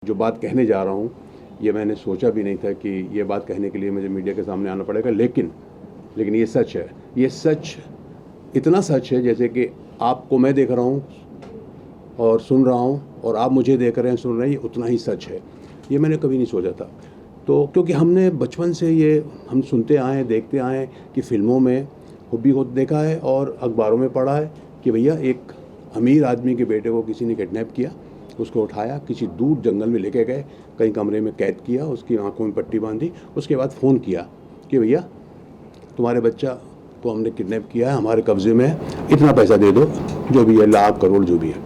जो बात कहने जा रहा हूँ ये मैंने सोचा भी नहीं था कि ये बात कहने के लिए मुझे मीडिया के सामने आना पड़ेगा, लेकिन ये सच है। ये सच इतना सच है जैसे कि आपको मैं देख रहा हूँ और सुन रहा हूँ और आप मुझे देख रहे हैं, सुन रहे हैं, ये उतना ही सच है। ये मैंने कभी नहीं सोचा था। तो क्योंकि हमने बचपन से ये हम सुनते आए हैं, देखते आए हैं कि फ़िल्मों में भी खुद देखा है और अखबारों में पढ़ा है कि भैया एक अमीर आदमी के बेटे को किसी ने किडनैप किया, उसको उठाया, किसी दूर जंगल में लेके गए, कहीं कमरे में कैद किया, उसकी आंखों में पट्टी बांधी, उसके बाद फ़ोन किया कि भैया तुम्हारे बच्चा को हमने किडनैप किया है, हमारे कब्ज़े में है, इतना पैसा दे दो, जो भी है, लाख करोड़ जो भी है।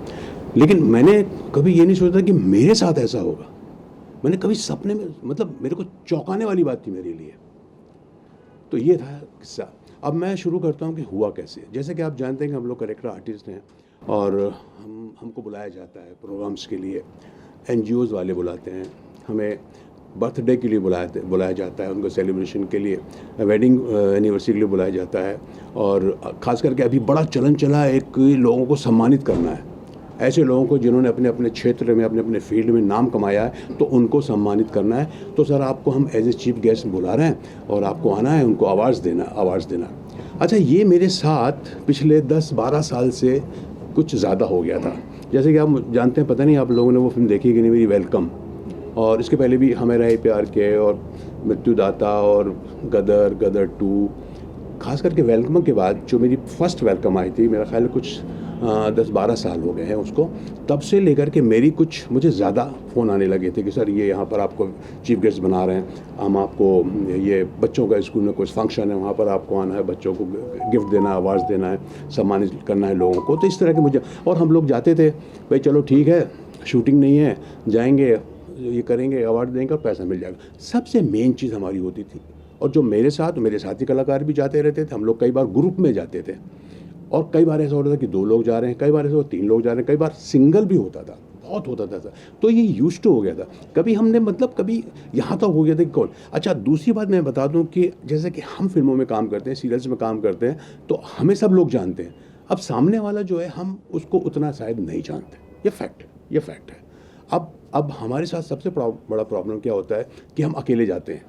लेकिन मैंने कभी ये नहीं सोचा कि मेरे साथ ऐसा होगा। मैंने कभी सपने में, मतलब मेरे को चौंकाने वाली बात थी मेरे लिए। तो ये था किस्सा। अब मैं शुरू करता हूँ कि हुआ कैसे। जैसे कि आप जानते हैं कि हम लोग कैरेक्टर आर्टिस्ट हैं और हमको बुलाया जाता है प्रोग्राम्स के लिए। एनजीओज़ वाले बुलाते हैं हमें, बर्थडे के लिए बुलाया जाता है, उनको सेलिब्रेशन के लिए, वेडिंग एनिवर्सरी के लिए बुलाया जाता है। और ख़ास करके अभी बड़ा चलन चला है एक लोगों को सम्मानित करना है, ऐसे लोगों को जिन्होंने अपने अपने क्षेत्र में, अपने अपने फील्ड में नाम कमाया है, तो उनको सम्मानित करना है। तो सर आपको हम एज ए चीफ गेस्ट बुला रहे हैं और आपको आना है, उनको अवार्ड्स देना। अच्छा, ये मेरे साथ पिछले 10-12 साल से कुछ ज़्यादा हो गया था। जैसे कि आप जानते हैं, पता नहीं आप लोगों ने वो फिल्म देखी कि नहीं, मेरी वेलकम, और इसके पहले भी हमें रहे प्यार के और मृत्युदाता और गदर 2। खास करके वेलकम के बाद जो मेरी फर्स्ट वेलकम आई थी, मेरा ख्याल कुछ 10-12 साल हो गए हैं उसको, तब से लेकर के मुझे ज़्यादा फ़ोन आने लगे थे कि सर ये यहाँ पर आपको चीफ गेस्ट बना रहे हैं, हम आपको ये बच्चों का स्कूल में कुछ फंक्शन है, वहाँ पर आपको आना है, बच्चों को गिफ्ट देना है, अवार्ड्स देना है, सम्मानित करना है लोगों को। तो इस तरह के मुझे, और हम लोग जाते थे, भाई चलो ठीक है, शूटिंग नहीं है, जाएंगे, ये करेंगे, अवार्ड देंगे और पैसा मिल जाएगा। सबसे मेन चीज़ हमारी होती थी। और जो मेरे साथी कलाकार भी जाते रहते थे, हम लोग कई बार ग्रुप में जाते थे, और कई बार ऐसा होता था कि 2 लोग जा रहे हैं, कई बार ऐसा 3 लोग जा रहे हैं, कई बार सिंगल भी होता था, बहुत होता था। तो ये यूज्ड टू हो गया था। कभी हमने, मतलब कभी यहाँ तक हो गया था कि कौन। अच्छा, दूसरी बात मैं बता दूँ कि जैसे कि हम फिल्मों में काम करते हैं, सीरियल्स में काम करते हैं, तो हमें सब लोग जानते हैं। अब सामने वाला जो है, हम उसको उतना शायद नहीं जानते। ये फैक्ट है। अब हमारे साथ सबसे बड़ा प्रॉब्लम क्या होता है कि हम अकेले जाते हैं।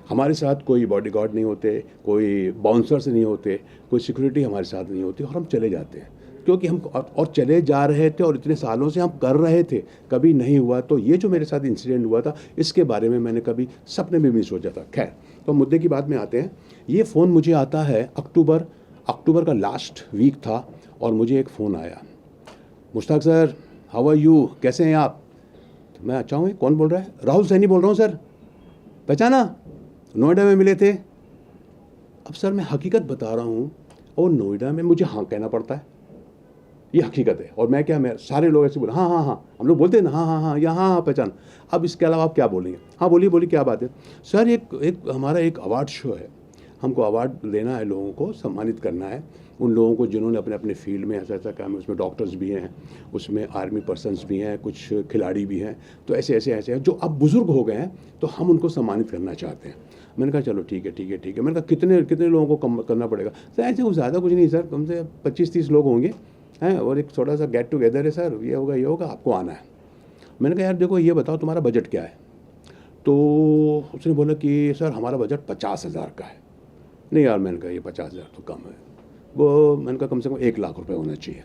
हमारे साथ कोई बॉडीगार्ड नहीं होते, कोई बाउंसर्स नहीं होते, कोई सिक्योरिटी हमारे साथ नहीं होती, और हम चले जाते हैं क्योंकि हम और चले जा रहे थे, और इतने सालों से हम कर रहे थे, कभी नहीं हुआ। तो ये जो मेरे साथ इंसिडेंट हुआ था, इसके बारे में मैंने कभी सपने में भी नहीं सोचा था। खैर, तो मुद्दे की बात में आते हैं। ये फ़ोन मुझे आता है अक्टूबर का लास्ट वीक था, और मुझे एक फ़ोन आया, Mushtaq sir, how are you, कैसे हैं आप। तो मैं अच्छा हूँ, कौन बोल रहा है। राहुल सैनी बोल रहा हूँ सर, पहचाना, नोएडा में मिले थे। अब सर मैं हकीकत बता रहा हूँ, और नोएडा में मुझे हाँ कहना पड़ता है, ये हकीकत है। और मैं सारे लोग ऐसे बोले हाँ, हम लोग बोलते हैं ना हाँ, हाँ पहचान। अब इसके अलावा आप क्या बोलेंगे। हाँ बोलिए क्या बात है। सर एक हमारा एक अवार्ड शो है, हमको अवार्ड देना है, लोगों को सम्मानित करना है, उन लोगों को जिन्होंने अपने अपने फील्ड में ऐसा काम है। उसमें डॉक्टर्स भी हैं, उसमें आर्मी पर्सनस भी हैं, कुछ खिलाड़ी भी हैं, तो ऐसे हैं जो अब बुज़ुर्ग हो गए हैं, तो हम उनको सम्मानित करना चाहते हैं। मैंने कहा चलो ठीक है। मैंने कहा कितने लोगों को करना पड़ेगा। सर ऐसे ज़्यादा कुछ नहीं सर, कम से 25-30 लोग होंगे हैं, और एक छोटा सा गेट टुगेदर है सर, ये होगा, आपको आना है। मैंने कहा यार देखो, ये बताओ तुम्हारा बजट क्या है। तो उसने बोला कि सर हमारा बजट 50,000 का है। नहीं यार, मैंने कहा ये 50,000 तो कम है। वो मैंने कहा कम से कम 1 लाख रुपए होना चाहिए।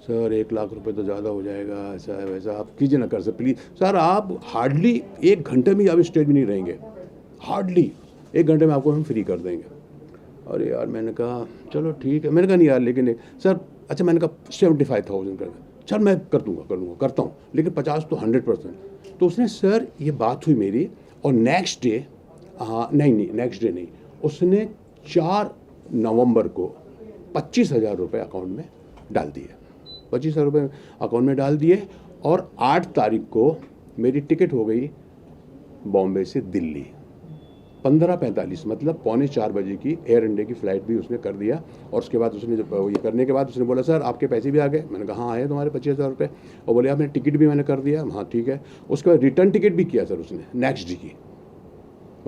सर 1 लाख रुपए तो ज़्यादा हो जाएगा, ऐसा है वैसा, आप कीजिए ना कर सर प्लीज़। सर आप हार्डली 1 घंटे में आप स्टेज में नहीं रहेंगे, हार्डली 1 घंटे में आपको हम फ्री कर देंगे। अरे यार, मैंने कहा चलो ठीक है। मैंने कहा नहीं यार, लेकिन सर, अच्छा मैंने कहा 75,000 कर दें। सर मैं करता हूँ, लेकिन 50 तो 100%। तो उसने, सर ये बात हुई मेरी, और नेक्स्ट डे, नेक्स्ट डे नहीं, उसने 4 नवंबर को 25,000 रुपये अकाउंट में डाल दिए। 25,000 रुपये अकाउंट में डाल दिए, और 8 तारीख को मेरी टिकट हो गई बॉम्बे से दिल्ली, 15:45, मतलब 3:45 बजे की एयर इंडिया की फ़्लाइट भी उसने कर दिया। और उसके बाद उसने जब ये करने के बाद उसने बोला सर आपके पैसे भी आ गए। मैंने कहा हाँ आए तुम्हारे 25,000 रुपये। और बोले आपने टिकट भी मैंने कर दिया। हाँ ठीक है। उसके बाद रिटर्न टिकट भी किया सर उसने, नेक्स्ट डे की,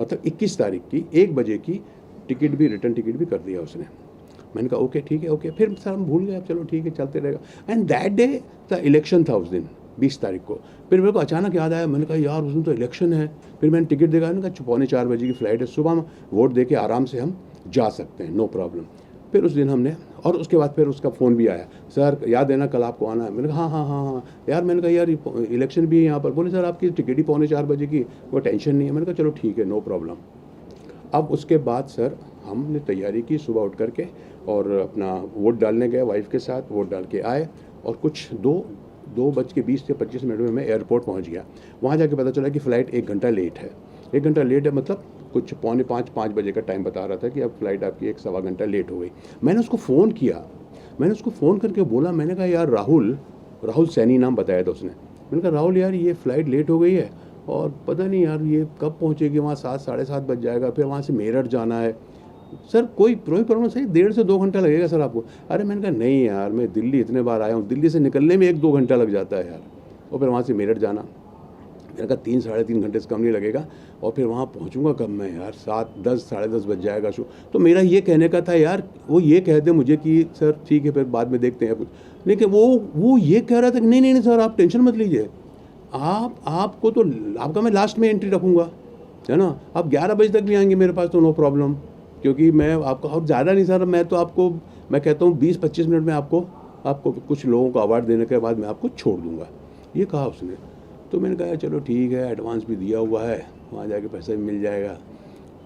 मतलब 21 तारीख की 1 बजे की टिकट भी, रिटर्न टिकट भी कर दिया उसने। मैंने कहा ओके ठीक है, ओके। फिर सर हम भूल गए, चलो ठीक है चलते रहेगा। And that day the election था उस दिन, 20 तारीख को। फिर मेरे को अचानक याद आया, मैंने कहा यार उस दिन तो इलेक्शन है। फिर मैंने टिकट देखा, मैंने कहा 3:45 बजे की फ़्लाइट है, सुबह में वोट दे के आराम से हम जा सकते हैं, नो प्रॉब्लम। फिर उस दिन हमने, और उसके बाद फिर उसका फ़ोन भी आया, सर याद है ना कल आपको आना है। मैंने कहा हाँ हाँ हाँ हाँ यार, मैंने कहा यार इलेक्शन भी है यहाँ पर। बोले सर आपकी टिकट ही 3:45 बजे की, वो टेंशन नहीं है। मैंने कहा चलो ठीक है, नो प्रॉब्लम। अब उसके बाद सर हमने तैयारी की सुबह उठ करके, और अपना वोट डालने गए वाइफ के साथ, वोट डाल के आए, और कुछ 2:20 से 25 मिनट में मैं एयरपोर्ट पहुंच गया। वहां जाके पता चला कि फ़्लाइट 1 घंटा लेट है। 1 घंटा लेट है मतलब कुछ 4:45-5 बजे का टाइम बता रहा था कि अब फ़्लाइट आपकी 1 सवा घंटा लेट हो गई। मैंने उसको फ़ोन किया, मैंने उसको फ़ोन करके बोला, मैंने कहा यार राहुल सैनी नाम बताया था उसने। मैंने कहा राहुल यार ये फ़्लाइट लेट हो गई है, और पता नहीं यार ये कब पहुँचेगी वहाँ, 7 साढ़े 7 बज जाएगा, फिर वहाँ से मेरठ जाना है। सर कोई प्रॉब्लम सही, 1.5 से 2 घंटा लगेगा सर आपको। अरे मैंने कहा नहीं यार, मैं दिल्ली इतने बार आया हूँ, दिल्ली से निकलने में 1-2 घंटा लग जाता है यार, और फिर वहाँ से मेरठ जाना। मैंने कहा 3 साढ़े 3 घंटे से कम नहीं लगेगा, और फिर वहाँ पहुँचूंगा कब मैं यार, 7 10 साढ़े 10 बज जाएगा शो। तो मेरा ये कहने का था यार, वो ये कह दे मुझे कि सर ठीक है फिर बाद में देखते हैं कुछ, लेकिन वो ये कह रहा था कि नहीं सर आप टेंशन मत लीजिए, आपको तो आपका मैं लास्ट में एंट्री रखूँगा, है ना, आप 11 बजे तक भी आएंगे मेरे पास तो नो प्रॉब्लम, क्योंकि मैं आपको, और ज़्यादा नहीं सर, मैं तो आपको, मैं कहता हूँ 20-25 मिनट में आपको कुछ लोगों को अवार्ड देने के बाद मैं आपको छोड़ दूँगा, ये कहा उसने। तो मैंने कहा चलो ठीक है, एडवांस भी दिया हुआ है, वहाँ जाके पैसा भी मिल जाएगा,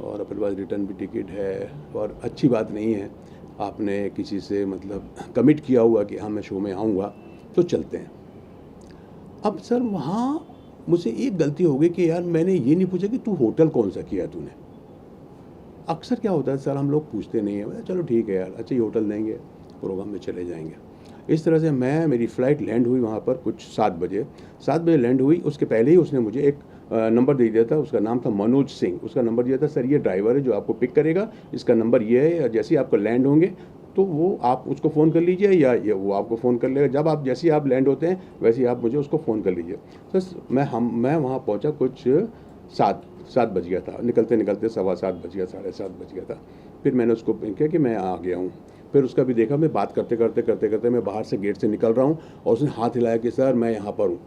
और अपने पास रिटर्न भी टिकट है, और अच्छी बात नहीं है आपने किसी से मतलब कमिट किया हुआ कि हाँ मैं शो में आऊँगा, तो चलते हैं। अब सर वहाँ मुझसे एक गलती हो गई कि यार मैंने ये नहीं पूछा कि तू होटल कौन सा किया तूने। अक्सर क्या होता है सर, हम लोग पूछते नहीं है, चलो ठीक है यार, अच्छा ये होटल देंगे, प्रोग्राम में चले जाएंगे। इस तरह से मेरी फ़्लाइट लैंड हुई वहाँ पर कुछ 7 बजे लैंड हुई। उसके पहले ही उसने मुझे एक नंबर दे दिया था, उसका नाम था मनोज सिंह। उसका नंबर दिया था, सर ये ड्राइवर है जो आपको पिक करेगा, इसका नंबर ये है, जैसे ही आपको लैंड होंगे तो वो आप उसको फ़ोन कर लीजिए, या वो आपको फ़ोन कर लेगा। जब आप जैसे ही आप लैंड होते हैं वैसे ही आप मुझे उसको फ़ोन कर लीजिए। तो मैं वहाँ पहुँचा कुछ 7 बज गया था, निकलते 7:15 बज गया, 7:30 बज गया था। फिर मैंने उसको कहा कि मैं आ गया हूँ। फिर उसका भी देखा, मैं बात करते मैं बाहर से गेट से निकल रहा हूँ, और उसने हाथ हिलाया कि सर मैं यहाँ पर हूँ।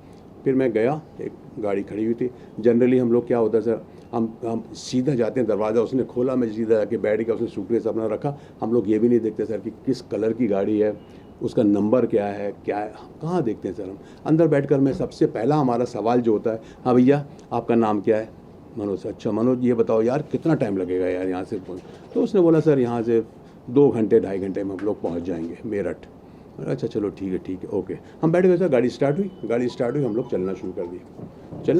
फिर मैं गया, एक गाड़ी खड़ी हुई थी। जनरली हम लोग क्या होता है सर, हम सीधा जाते हैं, दरवाज़ा उसने खोला, मैं सीधा जाके बैठ गया, उसने सूटकेस अपना रखा। हम लोग ये भी नहीं देखते सर कि किस कलर की गाड़ी है, उसका नंबर क्या है, कहाँ देखते हैं सर हम। अंदर बैठकर मैं सबसे पहला हमारा सवाल जो होता है, हाँ भैया आपका नाम क्या है। मनोज। अच्छा मनोज ये बताओ यार कितना टाइम लगेगा यार यहाँ से पहुँच। तो उसने बोला सर यहाँ से 2 घंटे 2.5 घंटे में हम लोग पहुँच जाएंगे मेरठ। अच्छा चलो ठीक है ओके। हम बैठ गए सर, गाड़ी स्टार्ट हुई, हम लोग चलना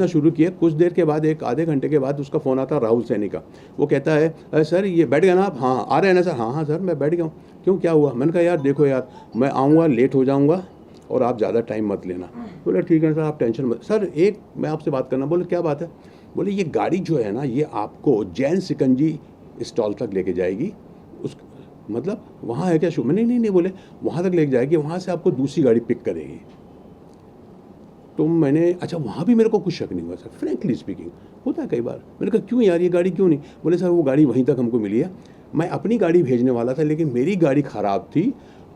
शुरू किए। कुछ देर के बाद, एक आधे घंटे के बाद उसका फ़ोन आता राहुल सैनी का। वो कहता है सर ये बैठ गए ना आप, हाँ आ रहे हैं ना सर, हाँ सर मैं बैठ गया हूँ। क्यों क्या हुआ। मैंने कहा यार देखो यार मैं आऊँगा, लेट हो जाऊँगा, और आप ज़्यादा टाइम मत लेना। बोले ठीक है सर आप टेंशन मत। सर एक मैं आपसे बात करना। बोले क्या बात है। बोले ये गाड़ी जो है ना, ये आपको जैन सिकंजी स्टॉल तक लेके जाएगी। उस मतलब वहाँ है क्या शो में। नहीं बोले वहाँ तक लेके जाएगी, वहाँ से आपको दूसरी गाड़ी पिक करेगी। तो मैंने, अच्छा वहाँ भी मेरे को कुछ शक नहीं हुआ सर, फ्रेंकली स्पीकिंग होता है कई बार। मैंने कहा क्यों यार ये गाड़ी क्यों नहीं। बोले सर वो गाड़ी वहीं तक हमको मिली है, मैं अपनी गाड़ी भेजने वाला था लेकिन मेरी गाड़ी ख़राब थी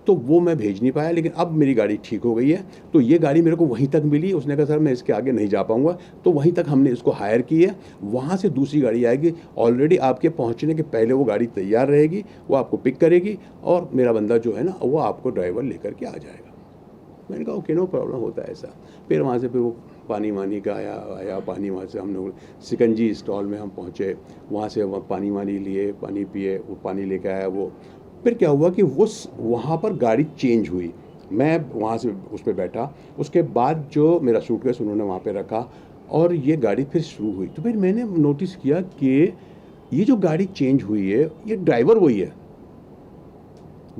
तो वो मैं भेज नहीं पाया, लेकिन अब मेरी गाड़ी ठीक हो गई है तो ये गाड़ी मेरे को वहीं तक मिली। उसने कहा सर मैं इसके आगे नहीं जा पाऊँगा, तो वहीं तक हमने इसको हायर की है, वहाँ से दूसरी गाड़ी आएगी। ऑलरेडी आपके पहुँचने के पहले वो गाड़ी तैयार रहेगी, वो आपको पिक करेगी, और मेरा बंदा जो है ना वो आपको ड्राइवर लेकर के आ जाएगा। मैंने कहा ओके नो प्रॉब्लम, होता है ऐसा। फिर वहाँ से फिर वो पानी वानी का आया पानी, वहाँ से हम लोग सिकंजी स्टॉल में हम पहुँचे, वहाँ से पानी वानी लिए, पानी पिए, वो पानी लेके आया वो। फिर क्या हुआ कि वो वहाँ पर गाड़ी चेंज हुई, मैं वहाँ से उस पर बैठा, उसके बाद जो मेरा सूटकेस उन्होंने वहाँ पे रखा और ये गाड़ी फिर शुरू हुई। तो फिर मैंने नोटिस किया कि ये जो गाड़ी चेंज हुई है ये ड्राइवर वही है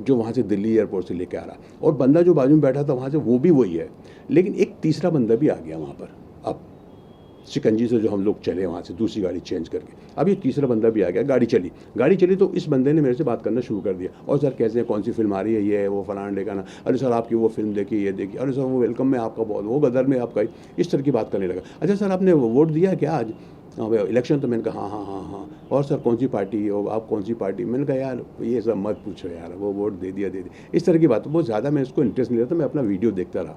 जो वहाँ से दिल्ली एयरपोर्ट से लेके आ रहा, और बंदा जो बाजू में बैठा था वहाँ से वो भी वही है, लेकिन एक तीसरा बंदा भी आ गया वहाँ पर। अब शिकंजी से जो हम लोग चले वहाँ से दूसरी गाड़ी चेंज करके, अब ये तीसरा बंदा भी आ गया। गाड़ी चली तो इस बंदे ने मेरे से बात करना शुरू कर दिया, और सर कैसे हैं, कौन सी फिल्म आ रही है, ये है वो फलाना ढेकाना, अरे सर आपकी वो फिल्म देखी, ये देखी, अरे सर वो वेलकम में आपका बहुत, वो गदर में आपका, इस तरह की बात करने लगा। अच्छा सर आपने वोट दिया क्या आज। हाँ भाई इलेक्शन, तो मैंने कहा हाँ हाँ हाँ हाँ, और सर कौन सी पार्टी हो आप, कौन सी पार्टी, मैंने कहा यार ये सब मत पूछो यार, वो वोट दे दिया दे दिया, इस तरह की बात। बहुत ज़्यादा मैं इसको इंटरेस्ट नहीं लेता, मैं अपना वीडियो देखता रहा।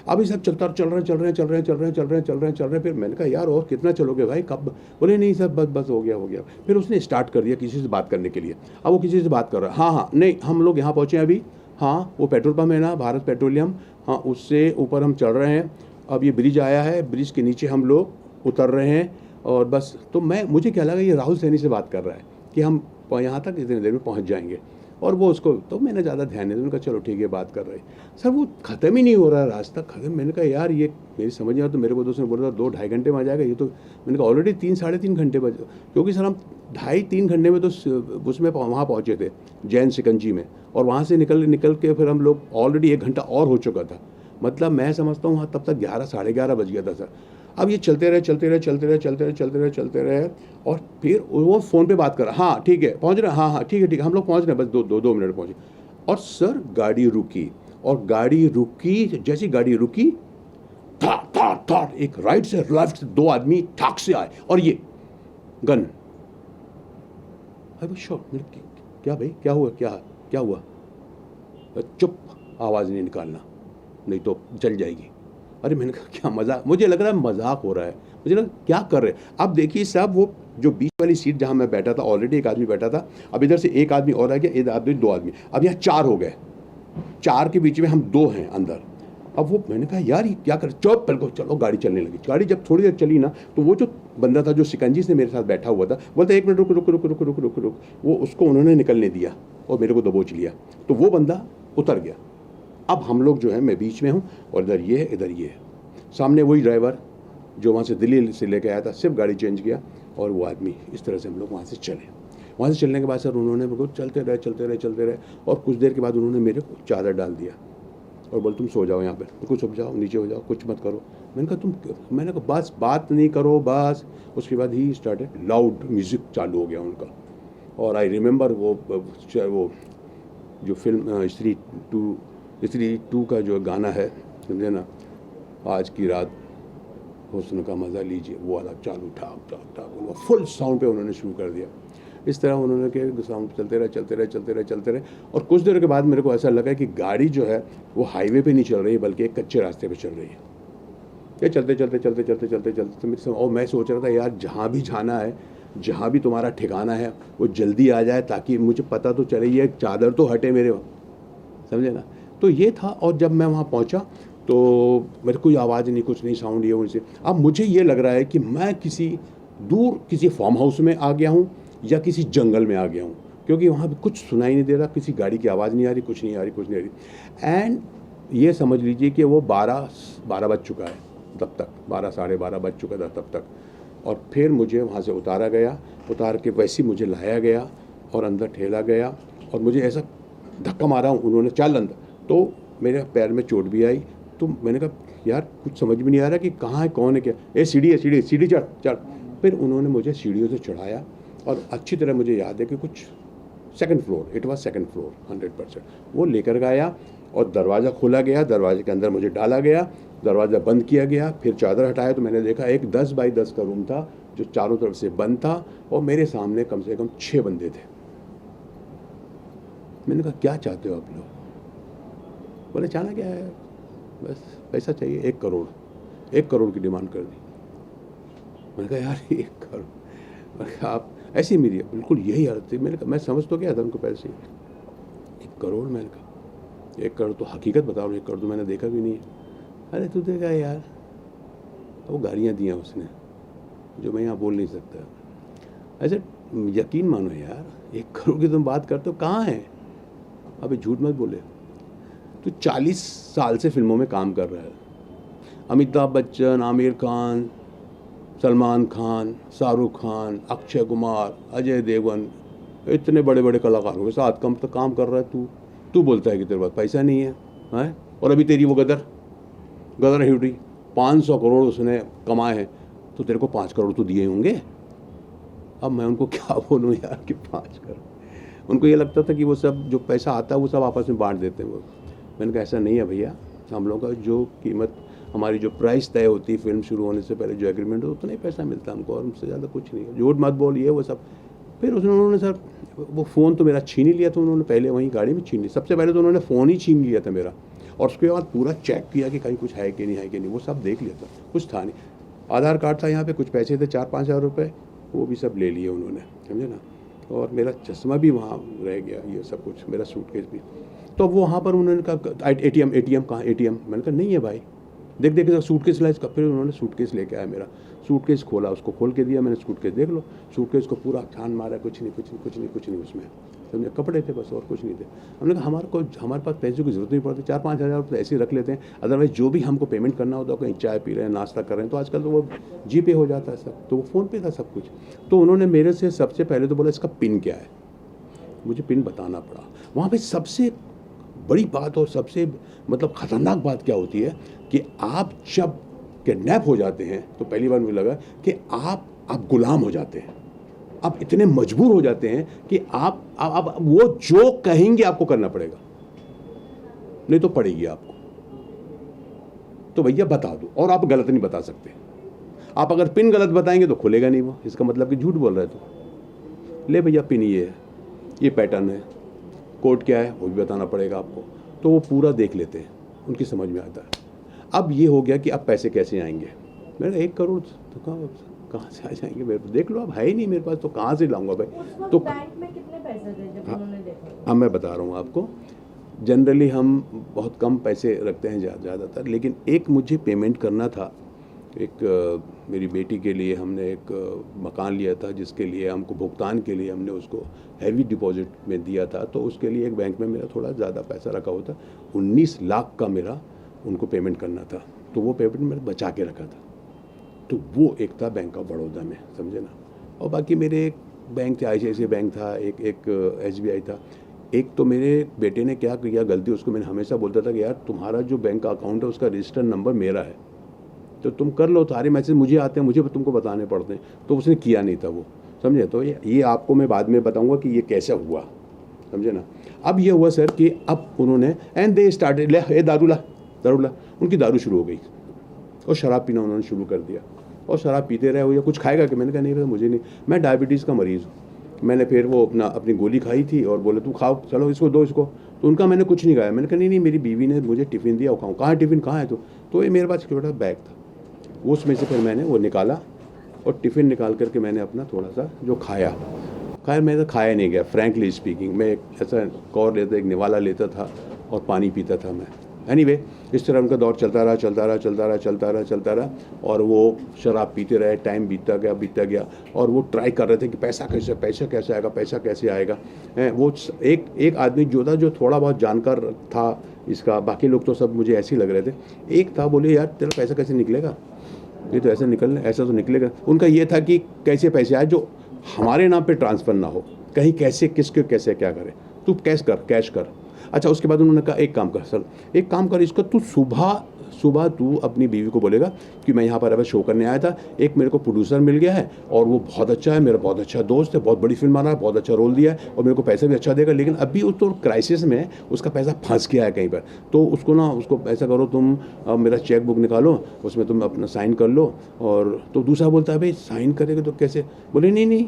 अब ये सब चलता चल रहे हैं चल रहे हैं चल रहे हैं चल रहे हैं चल रहे हैं चल रहे हैं चल रहे हैं, फिर मैंने कहा यार और कितना चलोगे भाई, कब, बोले नहीं सर बस बस हो गया हो गया। फिर उसने स्टार्ट कर दिया किसी से बात करने के लिए। अब वो किसी से बात कर रहा है, हाँ हाँ नहीं हम लोग यहाँ पहुँचे हैं अभी, हाँ वो पेट्रोल पम्प है ना भारत पेट्रोलियम, हाँ उससे ऊपर हम चल रहे हैं, अब ये ब्रिज आया है, ब्रिज के नीचे हम लोग उतर रहे हैं और बस। तो मुझे क्या लगा ये राहुल सैनी से बात कर रहा है कि हम यहाँ तक इतनी देर में पहुँच जाएंगे, और वो उसको, तो मैंने ज़्यादा ध्यान नहीं दिया, मैंने कहा चलो ठीक है बात कर रहे हैं। सर वो ख़त्म ही नहीं हो रहा रास्ता खत्म, मैंने कहा यार ये मेरी समझ नहीं आ, तो मेरे को दोस्त ने बोला 2-2.5 घंटे में आ जाएगा, ये तो मैंने कहा ऑलरेडी 3-3.5 घंटे बजे, क्योंकि सर हम 2.5-3 घंटे में तो उसमें वहाँ पहुँचे थे जैन सिकंजी में, और वहाँ से निकल के फिर हम लोग ऑलरेडी 1 घंटा और हो चुका था। मतलब मैं समझता हूँ वहाँ तब तक 11-11:30 बज गया था सर। अब ये चलते रहे और फिर वो फ़ोन पे बात कर रहा, हाँ ठीक है पहुँच रहे हैं, हाँ हाँ ठीक है हम लोग पहुँच रहे हैं, बस 2 मिनट पहुँचे। और सर गाड़ी रुकी, और गाड़ी रुकी, जैसी गाड़ी रुकी था एक राइट से लेफ्ट से 2 आदमी ठाक से आए, और ये गन। अरे शॉट, क्या भाई क्या हुआ, क्या हुआ, चुप, आवाज़ नहीं निकालना नहीं तो जल जाएगी। अरे मैंने कहा क्या मजाक, मुझे लग रहा है मजाक हो रहा है, मुझे लगा क्या कर रहे हैं। अब देखिए साहब वो जो बीच वाली सीट जहाँ मैं बैठा था, ऑलरेडी एक आदमी बैठा था, अब इधर से एक आदमी और आ गया, इधर आदमी 2 आदमी, अब यहाँ 4 हो गए, 4 के बीच में हम 2 हैं अंदर। अब वो मैंने कहा यार ये क्या कर, चुप बिल्कुल, चलो गाड़ी चलने लगी। गाड़ी जब थोड़ी देर चली ना, तो वो जो बंदा था जो सिकंजी से मेरे साथ बैठा हुआ था, बोलता 1 मिनट रुक रुक रुक रुक रुक रुक रुक, वो उसको उन्होंने निकलने दिया और मेरे को दबोच लिया, तो वो बंदा उतर गया। अब हम लोग जो है, मैं बीच में हूँ और इधर ये है, इधर ये है, सामने वही ड्राइवर जो वहाँ से दिल्ली से लेके आया था, सिर्फ गाड़ी चेंज किया, और वो आदमी। इस तरह से हम लोग वहाँ से चले। वहाँ से चलने के बाद सर उन्होंने मेरे को चलते रहे, और कुछ देर के बाद उन्होंने मेरे को चादर डाल दिया और बोल तुम सो जाओ यहाँ पर, कुछ सो जाओ, नीचे हो जाओ, कुछ मत करो। मैंने कहा बस बात नहीं करो बस। उसके बाद ही स्टार्टेड, लाउड म्यूज़िक चालू हो गया उनका। और आई रिमेंबर वो जो फिल्म स्त्री 2 का जो गाना है, समझे ना, आज की रात हुस्न का मज़ा लीजिए, वो वाला चालू ठाक वो फुल साउंड पे उन्होंने शुरू कर दिया। इस तरह उन्होंने के साउंड चलते रहे। और कुछ देर के बाद मेरे को ऐसा लगा कि गाड़ी जो है वो हाईवे पे नहीं चल रही है, बल्कि एक कच्चे रास्ते पे चल रही है। ये चलते और मैं सोच रहा था यार जहाँ भी जाना है, जहाँ भी तुम्हारा ठिकाना है, वो जल्दी आ जाए ताकि मुझे पता तो चले, ये चादर तो हटे मेरे, समझे ना। तो ये था। और जब मैं वहाँ पहुँचा तो मेरे कोई आवाज़ नहीं, कुछ नहीं, साउंड ये उनसे। अब मुझे ये लग रहा है कि मैं किसी फार्म हाउस में आ गया हूँ या किसी जंगल में आ गया हूँ, क्योंकि वहाँ भी कुछ सुनाई नहीं दे रहा, किसी गाड़ी की आवाज़ नहीं आ रही, कुछ नहीं आ रही। एंड ये समझ लीजिए कि वो 12 बज चुका है तब तक, 12-12:30 बज चुका था तब तक। और फिर मुझे वहाँ से उतार के वैसे ही मुझे लाया गया और अंदर ठेला गया, और मुझे ऐसा धक्का मारा उन्होंने, चल अंदर, तो मेरे पैर में चोट भी आई। तो मैंने कहा यार कुछ समझ में नहीं आ रहा कि कहाँ है, कौन है, क्या, सीढ़ी चढ़। फिर उन्होंने मुझे सीढ़ियों से चढ़ाया, और अच्छी तरह मुझे याद है कि कुछ 2nd floor, it was 2nd floor 100%, वो लेकर गया, और दरवाज़ा खोला गया, दरवाजे के अंदर मुझे डाला गया, दरवाज़ा बंद किया गया। फिर चादर हटाया तो मैंने देखा एक 10 बाई 10 का रूम था जो चारों तरफ से बंद था, और मेरे सामने कम से कम 6 बंदे थे। मैंने कहा क्या चाहते हो आप लोग? बोले चाहना क्या है, बस पैसा चाहिए, 1 करोड़ की डिमांड कर दी। मैंने कहा यार 1 करोड़, मैंने कहा आप ऐसी मेरी बिल्कुल यही हालत थी। मैंने कहा मैं समझ तो गया था उनको पैसे, 1 करोड़, मैंने कहा 1 करोड़ तो हकीकत बता रहा हूँ, 1 करोड़ तो मैंने देखा भी नहीं है। अरे तू देखा यार, वो गालियाँ दिया उसने जो मैं यहाँ बोल नहीं सकता। ऐसे यकीन मानो यार, 1 करोड़ की तुम बात करते हो, कहाँ है? अबे झूठ मत बोले, तू 40 साल से फिल्मों में काम कर रहा है। अमिताभ बच्चन, आमिर खान, सलमान खान, शाहरुख खान, अक्षय कुमार, अजय देवगन, इतने बड़े बड़े कलाकारों के साथ कम तो काम कर रहा है तू बोलता है कि तेरे पास पैसा नहीं है, हैं? और अभी तेरी वो गदर हिउडी 500 करोड़ उसने कमाए हैं, तो तेरे को 5 करोड़ तो दिए होंगे। अब मैं उनको क्या बोलूँ यार कि 5 करोड़, उनको ये लगता था कि वो सब जो पैसा आता है वो सब आपस में बांट देते हैं वो। मैंने कहा ऐसा नहीं है भैया, हम लोग का जो कीमत हमारी जो प्राइस तय होती है फिल्म शुरू होने से पहले, जो एग्रीमेंट हो, उतना ही पैसा मिलता है हमको, और उससे ज़्यादा कुछ नहीं है। झूठ मत बोलिए वो सब। फिर उन्होंने सर वो फ़ोन तो मेरा छीन ही लिया था उन्होंने, पहले वहीं गाड़ी में छीन लिया। सबसे पहले तो उन्होंने फ़ोन ही छीन लिया था मेरा, और उसके बाद पूरा चेक किया कि कहीं कुछ है कि नहीं है कि नहीं, वो सब देख लिया था, कुछ था नहीं। आधार कार्ड था यहाँ पे, कुछ पैसे थे 4-5 हज़ार रुपये, वो भी सब ले लिए उन्होंने, समझे ना। और मेरा चश्मा भी वहाँ रह गया, ये सब कुछ, मेरा सूटकेस भी। तो वो वहाँ पर उन्होंने कहा ATM कहाँ ATM, मैंने कहा नहीं है भाई, देख देख के सूटकेस ला इसका। फिर उन्होंने सूटकेस लेके आया मेरा, सूटकेस खोला, उसको खोल के दिया मैंने, सूटकेस देख लो। सूटकेस को पूरा छान मारा, कुछ नहीं उसमें, समझे, कपड़े थे बस और कुछ नहीं थे। हमने कहा हमारे पास पैसों की जरूरत नहीं पड़ती, 4-5 हज़ार रुपये ऐसे ही रख लेते हैं, अदरवाइज जो भी हमको पेमेंट करना होता है, कहीं चाय पी रहे हैं, नाश्ता कर रहे हैं, तो आजकल तो वो GPay हो जाता है सब, तो वो फ़ोन पे था सब कुछ। तो उन्होंने मेरे से सबसे पहले तो बोला इसका पिन क्या है, मुझे पिन बताना पड़ा। वहाँ पे सबसे बड़ी बात और सबसे मतलब ख़तरनाक बात क्या होती है कि आप जब किडनैप हो जाते हैं तो पहली बार मुझे लगा कि आप गुलाम हो जाते हैं, आप इतने मजबूर हो जाते हैं कि आप वो जो कहेंगे आपको करना पड़ेगा, नहीं तो पड़ेगी आपको। तो भैया बता दो, और आप गलत नहीं बता सकते। आप अगर पिन गलत बताएंगे तो खुलेगा नहीं वो, इसका मतलब कि झूठ बोल रहे तो। ले भैया पिन ये है, ये पैटर्न है, कोड क्या है वो भी बताना पड़ेगा आपको। तो वो पूरा देख लेते हैं, उनकी समझ में आता है। अब ये हो गया कि अब पैसे कैसे आएंगे। मैंने 1 करोड़ तो कहाँ से आ जाएंगे, मेरे को देख लो, अब है ही नहीं मेरे पास, तो कहाँ से लाऊंगा भाई। तो बैंक में कितने पैसे थे जब उन्होंने देखा? मैं बता रहा हूँ आपको, जनरली हम बहुत कम पैसे रखते हैं ज़्यादातर, लेकिन एक मुझे पेमेंट करना था। एक मेरी बेटी के लिए हमने एक मकान लिया था, जिसके लिए हमको भुगतान के लिए हमने उसको हैवी डिपॉजिट में दिया था, तो उसके लिए एक बैंक में मेरा थोड़ा ज़्यादा पैसा रखा हुआ था। 19 लाख का मेरा उनको पेमेंट करना था, तो वो पेमेंट मैंने बचा के रखा था। तो वो एक था बैंक ऑफ बड़ौदा में, समझे ना। और बाकी मेरे एक बैंक थे, ICICI बैंक था, एक SBI था। एक तो मेरे बेटे ने क्या किया गलती, उसको मैंने हमेशा बोलता था कि यार तुम्हारा जो बैंक का अकाउंट है उसका रजिस्टर नंबर मेरा है, तो तुम कर लो, सारे मैसेज मुझे आते हैं, मुझे तुमको बताने पड़ते हैं। तो उसने किया नहीं था वो, समझे। तो ये आपको मैं बाद में बताऊंगा कि ये कैसे हुआ, समझे ना। अब ये हुआ सर कि अब उन्होंने एंड दे स्टार्टेड, ले दारू ला, उनकी दारू शुरू हो गई और शराब पीना उन्होंने शुरू कर दिया। और शराब पीते रहे, या कुछ खाएगा कि, मैंने कहा नहीं मुझे नहीं, मैं डायबिटीज़ का मरीज़ हूँ। मैंने फिर वो अपनी गोली खाई थी और बोले तू खाओ, चलो इसको दो इसको। तो उनका मैंने कुछ नहीं खाया। मैंने कहा नहीं मेरी बीवी ने मुझे टिफ़िन दिया, वो खाऊँ। कहाँ टिफ़िन, कहाँ है? तो ये मेरे पास छोटा बैग था, उसमें से फिर मैंने वो निकाला और टिफ़िन निकाल करके मैंने अपना थोड़ा सा जो खाया। मैं तो खाया नहीं गया, फ्रैंकली स्पीकिंग। मैं एक ऐसा कौर लेता, एक निवाला लेता था और पानी पीता था मैं। एनीवे, इस तरह उनका दौर चलता रहा और वो शराब पीते रहे। टाइम बीतता गया और वो ट्राई कर रहे थे कि पैसा कैसे आएगा। वो एक आदमी जो था, जो थोड़ा बहुत जानकार था इसका, बाकी लोग तो सब मुझे ऐसे ही लग रहे थे। एक था, बोले यार तेरा पैसा कैसे निकलेगा, ये तो ऐसा तो निकलेगा। उनका ये था कि कैसे पैसे आए जो हमारे नाम पे ट्रांसफ़र ना हो, कहीं कैसे किसके कैसे क्या करे, तू कैश कर। अच्छा, उसके बाद उन्होंने कहा एक काम कर इसको, तू सुबह तू अपनी बीवी को बोलेगा कि मैं यहाँ पर अब शो करने आया था, एक मेरे को प्रोड्यूसर मिल गया है और वो बहुत अच्छा है, मेरा बहुत अच्छा दोस्त है, बहुत बड़ी फिल्म बना है, बहुत अच्छा रोल दिया है और मेरे को पैसा भी अच्छा देगा, लेकिन अभी उस तो क्राइसिस में उसका पैसा फंस गया है कहीं पर। तो उसको ऐसा करो, तुम मेरा चेक बुक निकालो, उसमें तुम अपना साइन कर लो। और तो दूसरा बोलता है भाई साइन करेगा तो कैसे? बोले नहीं,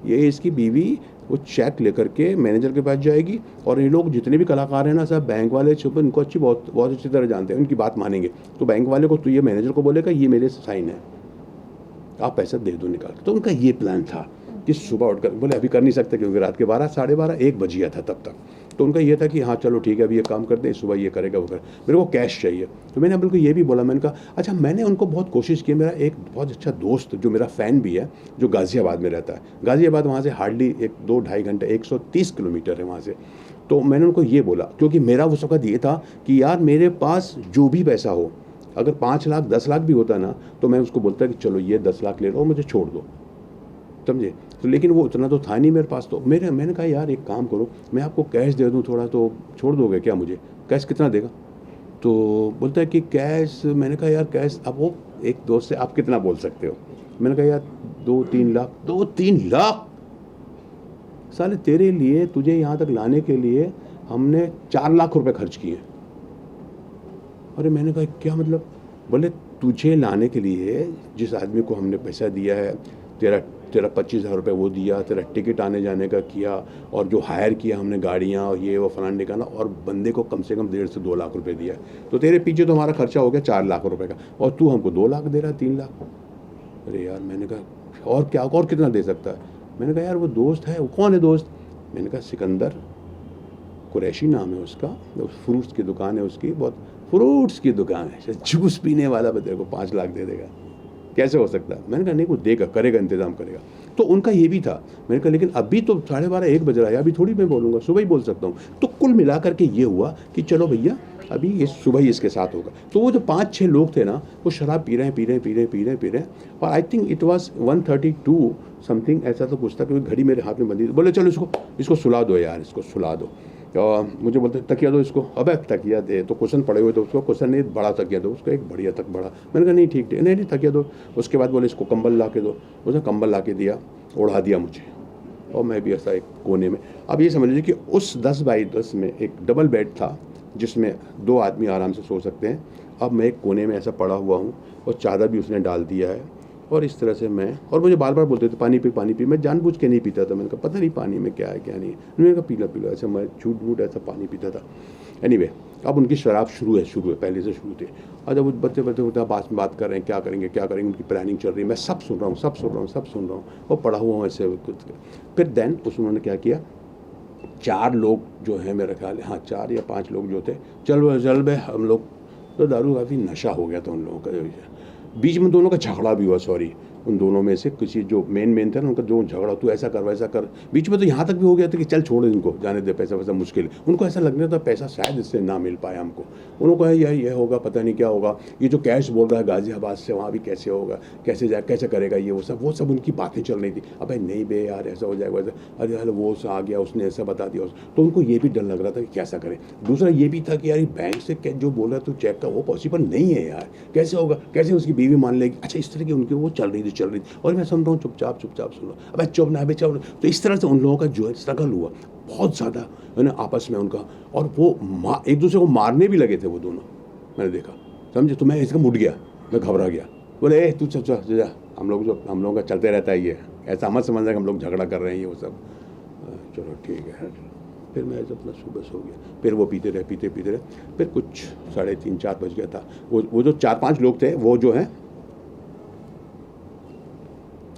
ये इसकी बीवी वो चेक लेकर के मैनेजर के पास जाएगी और ये लोग जितने भी कलाकार हैं ना, सब बैंक वाले छुप इनको बहुत अच्छी तरह जानते हैं, उनकी बात मानेंगे। तो बैंक वाले को, तो ये मैनेजर को बोलेगा ये मेरे साइन है, आप पैसा दे दो निकाल के। तो उनका ये प्लान था कि सुबह उठकर, बोले अभी कर नहीं सकते क्योंकि रात के 12, साढ़े 12, 1 बज गया था तब तक। तो उनका ये था कि हाँ चलो ठीक है, अभी ये काम करते हैं, सुबह ये करेगा वो करेगा, मेरे को कैश चाहिए। तो मैंने बिल्कुल ये भी बोला, मैंने कहा अच्छा, मैंने उनको बहुत कोशिश की। मेरा एक बहुत अच्छा दोस्त जो मेरा फ़ैन भी है, जो गाज़ियाबाद में रहता है, गाज़ियाबाद वहाँ से हार्डली 2-2.5 घंटे, 130 किलोमीटर है वहाँ से। तो मैंने उनको ये बोला, क्योंकि मेरा उस वक्त ये था कि यार मेरे पास जो भी पैसा हो, अगर 5 लाख 10 लाख भी होता ना, तो मैं उसको बोलता कि चलो ये 10 लाख ले लो, मुझे छोड़ दो, समझे। तो लेकिन वो उतना तो था नहीं मेरे पास। तो मैंने कहा यार एक काम करो, मैं आपको कैश दे दूं थोड़ा, तो छोड़ दोगे क्या मुझे? कैश कितना देगा? तो बोलता है कि कैश। मैंने कहा यार कैश, अब वो एक दोस्त से आप कितना बोल सकते हो? मैंने कहा यार 2-3 लाख। 2-3 लाख? साले तेरे लिए, तुझे यहाँ तक लाने के लिए हमने 4 लाख रुपए खर्च किए। अरे मैंने कहा क्या मतलब? बोले तुझे लाने के लिए जिस आदमी को हमने पैसा दिया है, तेरा तेरा 25,000 रुपये वो दिया, तेरा टिकट आने जाने का किया, और जो हायर किया हमने गाड़ियाँ और ये वो फलाने का ना, और बंदे को कम से कम 1.5 से 2 लाख रुपए दिया, तो तेरे पीछे तो हमारा खर्चा हो गया 4 लाख रुपए का, और तू हमको 2 लाख दे रहा है, 3 लाख। अरे यार, मैंने कहा और क्या, और कितना दे सकता है? मैंने कहा यार वो दोस्त है। वो कौन है दोस्त? मैंने कहा सिकंदर कुरैशी नाम है उसका, फ्रूट्स की दुकान है उसकी, बहुत फ्रूट्स की दुकान है, जूस पीने वाला बंदे को 5 लाख दे देगा, कैसे हो सकता है? मैंने कहा नहीं, वो देगा, करेगा, इंतजाम करेगा। तो उनका ये भी था। मैंने कहा लेकिन अभी तो 12:30 1 बज रहा है, अभी थोड़ी मैं बोलूँगा, सुबह ही बोल सकता हूँ। तो कुल मिला करके ये हुआ कि चलो भैया अभी ये सुबह ही इसके साथ होगा। तो वो जो 5-6 लोग थे ना, वो शराब पी रहे हैं, और I think it was 1:32 something, ऐसा तो कुछ था, क्योंकि घड़ी मेरे हाथ में बंदी थी। बोले चलो इसको सुला दो यार, इसको सुला दो। मुझे बोलते तकिया दो इसको। अबे तकिया दे, तो क्वेश्चन पड़े हुए थे, उसको क्वेश्चन नहीं, बड़ा तकिया दो उसको, एक बढ़िया तक बड़ा। मैंने कहा नहीं ठीक, नहीं तकिया दो। उसके बाद बोले इसको कंबल ला के दो। उसने कंबल ला के दिया, ओढ़ा दिया मुझे, और मैं भी ऐसा एक कोने में। अब ये समझ लीजिए कि उस 10x10 में एक डबल बेड था जिसमें 2 आदमी आराम से सो सकते हैं। अब मैं एक कोने में ऐसा पड़ा हुआ हूँ, और चादर भी उसने डाल दिया है, और इस तरह से मैं, और मुझे बार बार बोलते थे पानी पी। मैं जानबूझ के नहीं पीता था। मैंने कहा पता नहीं पानी में क्या है क्या नहीं है। मैंने कहा पीला ऐसा, मैं झूठ ऐसा पानी पीता था। एनीवे, अब उनकी शराब शुरू है, पहले से शुरू थे। और जब बच्चे बात कर रहे हैं, क्या करेंगे, उनकी प्लानिंग चल रही है। मैं सब सुन रहा हूँ, और पढ़ा हुआ हूँ ऐसे कुछ। फिर देन उन्होंने क्या किया, 4 लोग जो है मेरा ख्याल है, हाँ 4 या 5 लोग जो थे, चल बे हम लोग, तो दारू काफ़ी नशा हो गया था उन लोगों का। बीच में दोनों का झगड़ा भी हुआ, सॉरी, उन दोनों में से किसी जो मेन थे ना, उनका जो झगड़ा, तू ऐसा कर वैसा कर, बीच में तो यहाँ तक भी हो गया था कि चल छोड़ इनको, जाने दे, पैसा वैसा मुश्किल है। उनको ऐसा लगने था पैसा शायद इससे ना मिल पाए हमको। उनको कहा ये होगा, पता नहीं क्या होगा, ये जो कैश बोल रहा है गाजियाबाद से, वहाँ भी कैसे होगा, कैसे करेगा ये, वो सब उनकी बातें चल रही थी। अब नहीं बे यार, ऐसा हो जाएगा वैसा, अरे वो आ गया, उसने ऐसा बता दिया। तो उनको ये भी डर लग रहा था कि कैसा करें। दूसरा ये भी था कि यार बैंक से जो बोल रहा है तू चेक का, वो पॉसिबल नहीं है यार, कैसे होगा, कैसे उसकी बीवी मान लेगी। अच्छा, इस तरह की उनकी वो चल रही थी, और मैं सुन रहा हूँ चुपचाप सुन रहा हूँ। अबे चुप ना, अबे चुप। तो इस तरह से उन लोगों का जो है स्ट्रगल हुआ बहुत ज़्यादा, है ना, आपस में उनका, और वो एक दूसरे को मारने भी लगे थे वो दोनों, मैंने देखा, समझे। तो मैं इसका मुड़ गया, मैं घबरा गया। बोले तू चल जा, हम लोगों का चलते रहता है ये, ऐसा मत समझना कि हम लोग झगड़ा कर रहे हैं, ये वो सब। चलो ठीक है। फिर मैं अपना सुबह सो गया। फिर वो पीते रहे। फिर कुछ 3:30-4 बज गया था। वो जो 4-5 लोग थे, वो जो है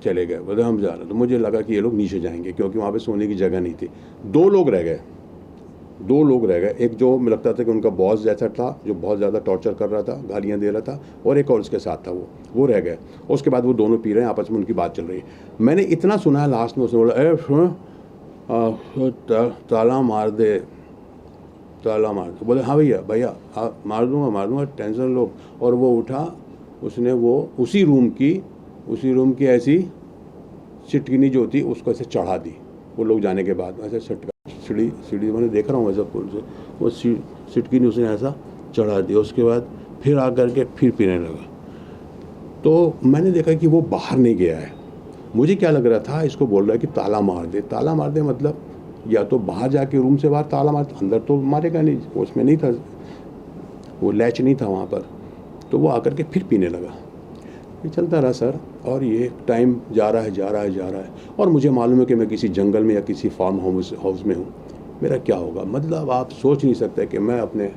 चले गए, बोले हम जा रहे। तो मुझे लगा कि ये लोग नीचे जाएंगे, क्योंकि वहाँ पे सोने की जगह नहीं थी। 2 लोग रह गए। एक जो मुझे लगता था कि उनका बॉस जैसा था, जो बहुत ज़्यादा टॉर्चर कर रहा था, गालियाँ दे रहा था, और एक और उसके साथ था, वो रह गए। उसके बाद वो दोनों पी रहे हैं, आपस में उनकी बात चल रही है। मैंने इतना सुना है, लास्ट में उसने बोला सुनो, ताला मार दे। बोले हाँ भैया मार दूंगा, टेंशन लो। और वो उठा, उसने वो उसी रूम की ऐसी सिटकिनी जो होती उसको ऐसे चढ़ा दी। वो लोग जाने के बाद ऐसे सीढ़ी मैंने देख रहा हूँ ऐसा पुल से, वो सिटकिनी उसने ऐसा चढ़ा दी। उसके बाद फिर आकर के फिर पीने लगा। तो मैंने देखा कि वो बाहर नहीं गया है। मुझे क्या लग रहा था, इसको बोल रहा है कि ताला मार दे, मतलब या तो बाहर जाके रूम से बाहर ताला मार, अंदर तो मारेगा नहीं, उसमें नहीं था, वो लैच नहीं था वहाँ पर। तो वो आकर के फिर पीने लगा। ये चलता रहा सर, और ये टाइम जा रहा है, और मुझे मालूम है कि मैं किसी जंगल में या किसी फार्म हाउस में हूँ। मेरा क्या होगा, मतलब आप सोच नहीं सकते कि मैं अपने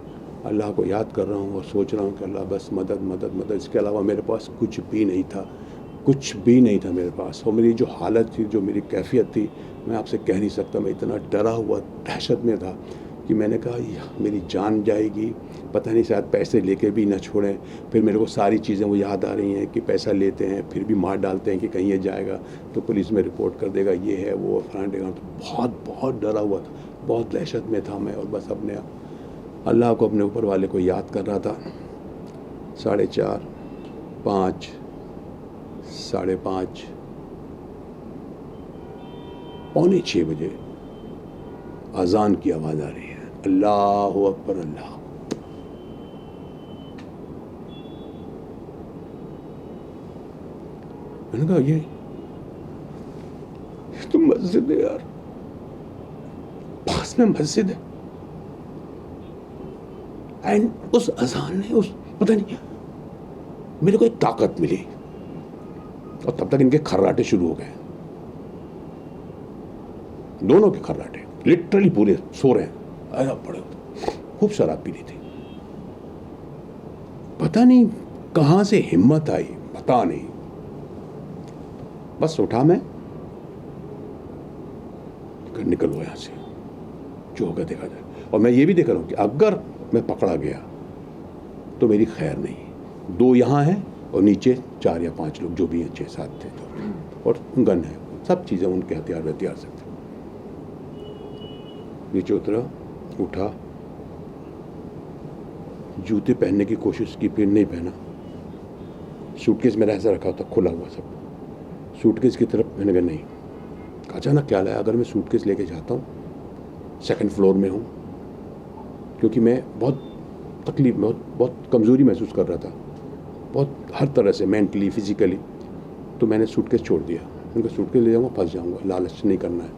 अल्लाह को याद कर रहा हूँ और सोच रहा हूँ कि अल्लाह बस मदद। इसके अलावा मेरे पास कुछ भी नहीं था मेरे पास। और मेरी जो हालत थी, जो मेरी कैफियत थी, मैं आपसे कह नहीं सकता। मैं इतना डरा हुआ, दहशत में था कि मैंने कहा मेरी जान जाएगी, पता नहीं शायद पैसे लेके भी ना छोड़ें। फिर मेरे को सारी चीज़ें वो याद आ रही हैं कि पैसा लेते हैं, फिर भी मार डालते हैं कि कहीं ये जाएगा तो पुलिस में रिपोर्ट कर देगा, ये है वो फलाना। तो बहुत डरा हुआ था, बहुत दहशत में था मैं, और बस अपने अल्लाह को, अपने ऊपर वाले को याद कर रहा था। 4:30, 5, 5:30, 5:45 बजे अजान की आवाज़ आ रही है, अल्लाह अकबर अल्लाह। मैंने कहा ये तो मस्जिद है यार, पास में मस्जिद है, एंड उस अजान ने, उस पता नहीं मेरे को एक ताकत मिली, और तब तक इनके खर्राटे शुरू हो गए, दोनों के खर्राटे, लिटरली पूरे सो रहे हैं, अरे बड़े खूब शराब पी ली थी। पता नहीं कहां से हिम्मत आई, पता नहीं, बस उठा मैं, निकलो यहां से, जो होगा देखा जाए। और मैं ये भी देख रहा हूं कि अगर मैं पकड़ा गया तो मेरी खैर नहीं। 2 यहाँ हैं और नीचे 4 या 5 लोग जो भी हैं, 6-7 थे तो, और गन है, सब चीज़ें उनके हथियार से थे। नीचे उतरा, उठा, जूते पहनने की कोशिश की, फिर नहीं पहना। सूटकेस मेरा ऐसा रखा होता, खुला हुआ सब, सूटकेस की तरफ मैंने कहा नहीं। अचानक ख्याल आया, अगर मैं सूटकेस लेके जाता हूँ, 2nd फ्लोर में हूँ, क्योंकि मैं बहुत तकलीफ में, बहुत कमज़ोरी महसूस कर रहा था, बहुत हर तरह से, मेंटली, फिजिकली। तो मैंने सूटकेस छोड़ दिया, उनका सूटकेस ले जाऊँगा फंस जाऊँगा, लालच नहीं करना है,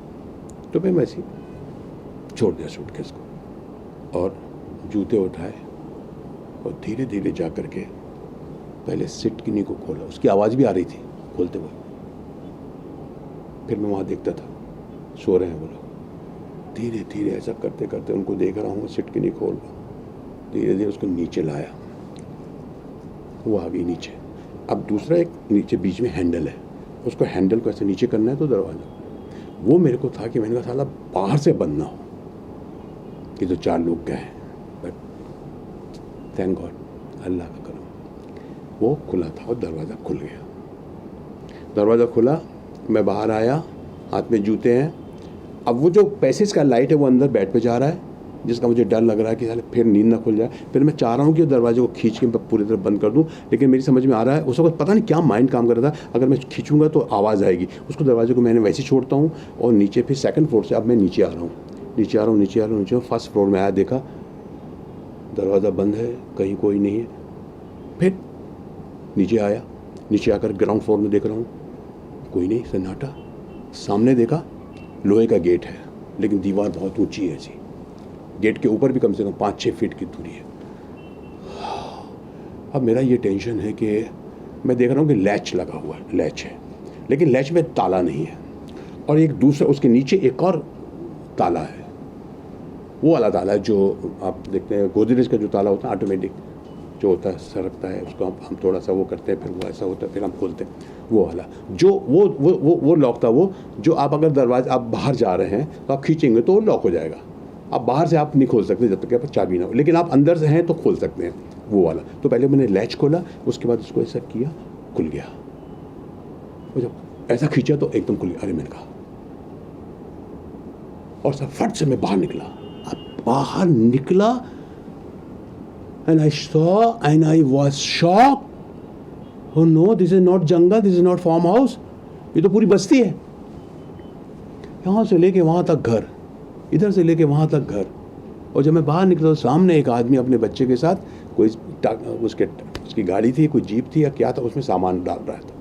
तो मैं वैसे ही छोड़ दिया सूटकेस को। और जूते उठाए और धीरे धीरे जा कर के पहले सिटकिनी को खोला, उसकी आवाज़ भी आ रही थी खोलते हुए। फिर मैं वहाँ देखता था, सो रहे हैं वो लोग। धीरे धीरे ऐसा करते करते उनको देख रहा हूँ, सिटकिनी खोल रहा हूँ, धीरे धीरे उसको नीचे लाया, वो आ गई नीचे। अब दूसरा एक नीचे बीच में हैंडल है, उसको हैंडल को ऐसे नीचे करना है तो दरवाज़ा, वो मेरे को था कि मैंने कहा साला बाहर से बंद ना हो, कि जो 4 लोग गए, बट थैंक गॉड, अल्लाह का करम, वो खुला था और दरवाज़ा खुल गया। दरवाज़ा खुला, मैं बाहर आया, हाथ में जूते हैं। अब वो जो पैसेज का लाइट है वो अंदर बेड पे जा रहा है, जिसका मुझे डर लग रहा है कि साले फिर नींद ना खुल जाए। फिर मैं चाह रहा हूँ कि दरवाजे को खींच के पूरी तरह बंद कर दूँ, लेकिन मेरी समझ में आ रहा है उस वक्त पता नहीं क्या माइंड काम कर रहा था, अगर मैं खींचूंगा तो आवाज़ आएगी। उसको दरवाजे को मैंने वैसे ही छोड़ता हूँ और नीचे फिर 2nd फ्लोर से अब मैं नीचे आ रहा हूँ, नीचे 1st फ्लोर में आया, देखा दरवाज़ा बंद है, कहीं कोई नहीं है। फिर नीचे आया, नीचे आकर ग्राउंड फ्लोर में देख रहा हूँ, कोई नहीं, सन्नाटा। सामने देखा, लोहे का गेट है, लेकिन दीवार बहुत ऊंची है ऐसी, गेट के ऊपर भी कम से कम 5-6 फीट की दूरी है। अब मेरा ये टेंशन है कि मैं देख रहा हूँ कि लैच लगा हुआ है, लैच है, लेकिन लैच में ताला नहीं है, और एक दूसरा उसके नीचे एक और ताला है, वो वाला ताला है जो आप देखते हैं गोदरेज का जो ताला होता है ऑटोमेटिक जो होता है, सरकता है, उसको हम थोड़ा सा वो करते हैं, फिर वो ऐसा होता है, फिर हम खोलते हैं, वो वाला जो वो लॉक था, वो जो आप अगर दरवाजा आप बाहर जा रहे हैं तो आप खींचेंगे तो वो लॉक हो जाएगा। आप बाहर से आप नहीं खोल सकते जब तक आप चाबी ना हो, लेकिन आप अंदर से हैं तो खोल सकते हैं, वो वाला। तो पहले मैंने लैच खोला, उसके बाद उसको ऐसा किया, खुल गया। और जब ऐसा खींचा तो एकदम खुल गया। अरे मैंने कहा, और सब फट से मैं बाहर निकला। अब बाहर निकला and I saw and I was shocked. Oh no, this is not jungle, this is not farmhouse. ये तो पूरी बस्ती है, यहाँ से लेके वहाँ तक घर, इधर से लेके वहाँ तक घर। और जब मैं बाहर निकला तो सामने एक आदमी अपने बच्चे के साथ, कोई उसकी गाड़ी थी, कोई जीप थी या क्या था, उसमें सामान डाल रहा था।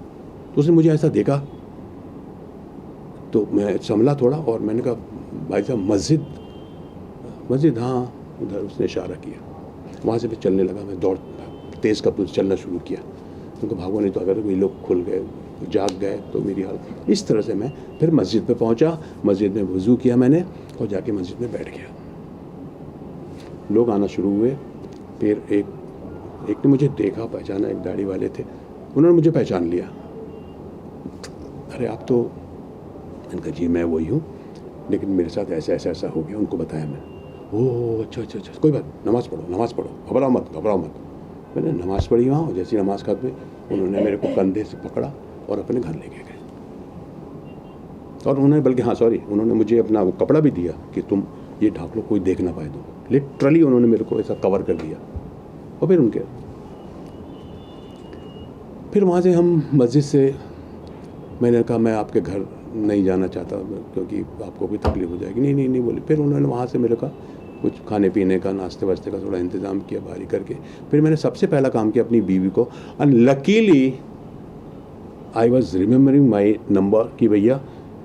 तो उसने मुझे ऐसा देखा तो मैं संभला थोड़ा, और मैंने कहा भाई साहब मस्जिद, हाँ उधर। उसने इशारा किया, वहाँ से मैं चलने लगा। मैं दौड़ तेज़ कदम से चलना शुरू किया, उनको भागो नहीं तो अगर कोई लोग खुल गए, जाग गए तो मेरी हालत। इस तरह से मैं फिर मस्जिद पे पहुँचा, मस्जिद में वज़ू किया मैंने, और जाके मस्जिद में बैठ गया। लोग आना शुरू हुए। फिर एक ने मुझे देखा, पहचाना, एक दाढ़ी वाले थे, उन्होंने मुझे पहचान लिया। अरे आप तो, मैंने कहा जी मैं वही हूँ, लेकिन मेरे साथ ऐसा हो गया। उनको बताया मैंने। ओह अच्छा, कोई बात, नमाज़ पढ़ो, घबराओ मत। मैंने नमाज़ पढ़ी वहाँ, और जैसी नमाज़ खत्म उन्होंने मेरे को कंधे से पकड़ा और अपने घर लेके गए। और उन्होंने उन्होंने मुझे अपना वो कपड़ा भी दिया कि तुम ये ढाक लो, कोई देख ना पाए तुम। लिटरली उन्होंने मेरे को ऐसा कवर कर दिया। और फिर वहाँ से हम मस्जिद से, मैंने कहा मैं आपके घर नहीं जाना चाहता क्योंकि आपको कोई तकलीफ हो जाएगी। नहीं बोले। फिर उन्होंने वहाँ से मेरे का कुछ खाने पीने का, नाश्ते वास्ते का थोड़ा इंतज़ाम किया बाहरी करके। फिर मैंने सबसे पहला काम किया अपनी बीवी को, and luckily I was remembering my number, कि भैया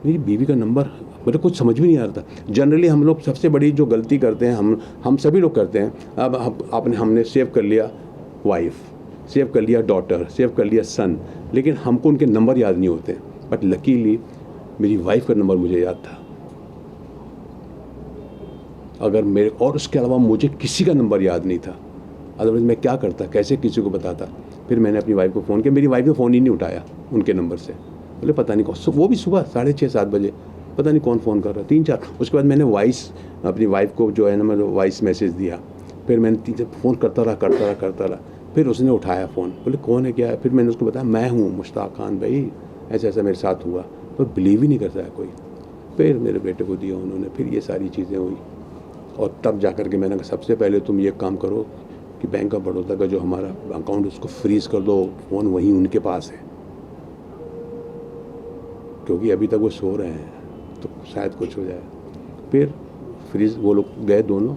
मेरी बीवी का नंबर, मेरे कुछ समझ भी नहीं आ रहा था। जनरली हम लोग सबसे बड़ी जो गलती करते हैं, हम सभी लोग करते हैं, अब हमने सेव कर लिया वाइफ, सेव कर लिया डॉटर, सेव कर लिया सन, लेकिन हमको उनके नंबर याद नहीं होते। बट लकीली मेरी वाइफ का नंबर मुझे याद था। अगर मेरे और उसके अलावा मुझे किसी का नंबर याद नहीं था, अदरवाइज मैं क्या करता, कैसे किसी को बताता। फिर मैंने अपनी वाइफ को फ़ोन किया, मेरी वाइफ ने फ़ोन ही नहीं उठाया उनके नंबर से। बोले पता नहीं कौन, वो भी सुबह 6:30-7 बजे, पता नहीं कौन फ़ोन कर रहा, 3-4। उसके बाद मैंने वॉइस अपनी वाइफ को जो है ना, मैंने वॉइस मैसेज दिया। फिर मैंने 3 फ़ोन करता रहा। फिर उसने उठाया फ़ोन, बोले कौन है, क्या है। फिर मैंने उसको बताया मैं हूँ मुश्ताक खान भाई, ऐसा ऐसा मेरे साथ हुआ। तो बिलीव ही नहीं करता है कोई। फिर मेरे बेटे को दिया उन्होंने, फिर ये सारी चीज़ें हुई। और तब जा कर के मैंने कहा सबसे पहले तुम ये काम करो कि बैंक ऑफ बड़ौदा का जो हमारा अकाउंट उसको फ्रीज़ कर दो, फ़ोन वहीं उनके पास है, क्योंकि अभी तक वो सो रहे हैं तो शायद कुछ हो जाए। फिर फ्रीज़ वो लोग गए दोनों,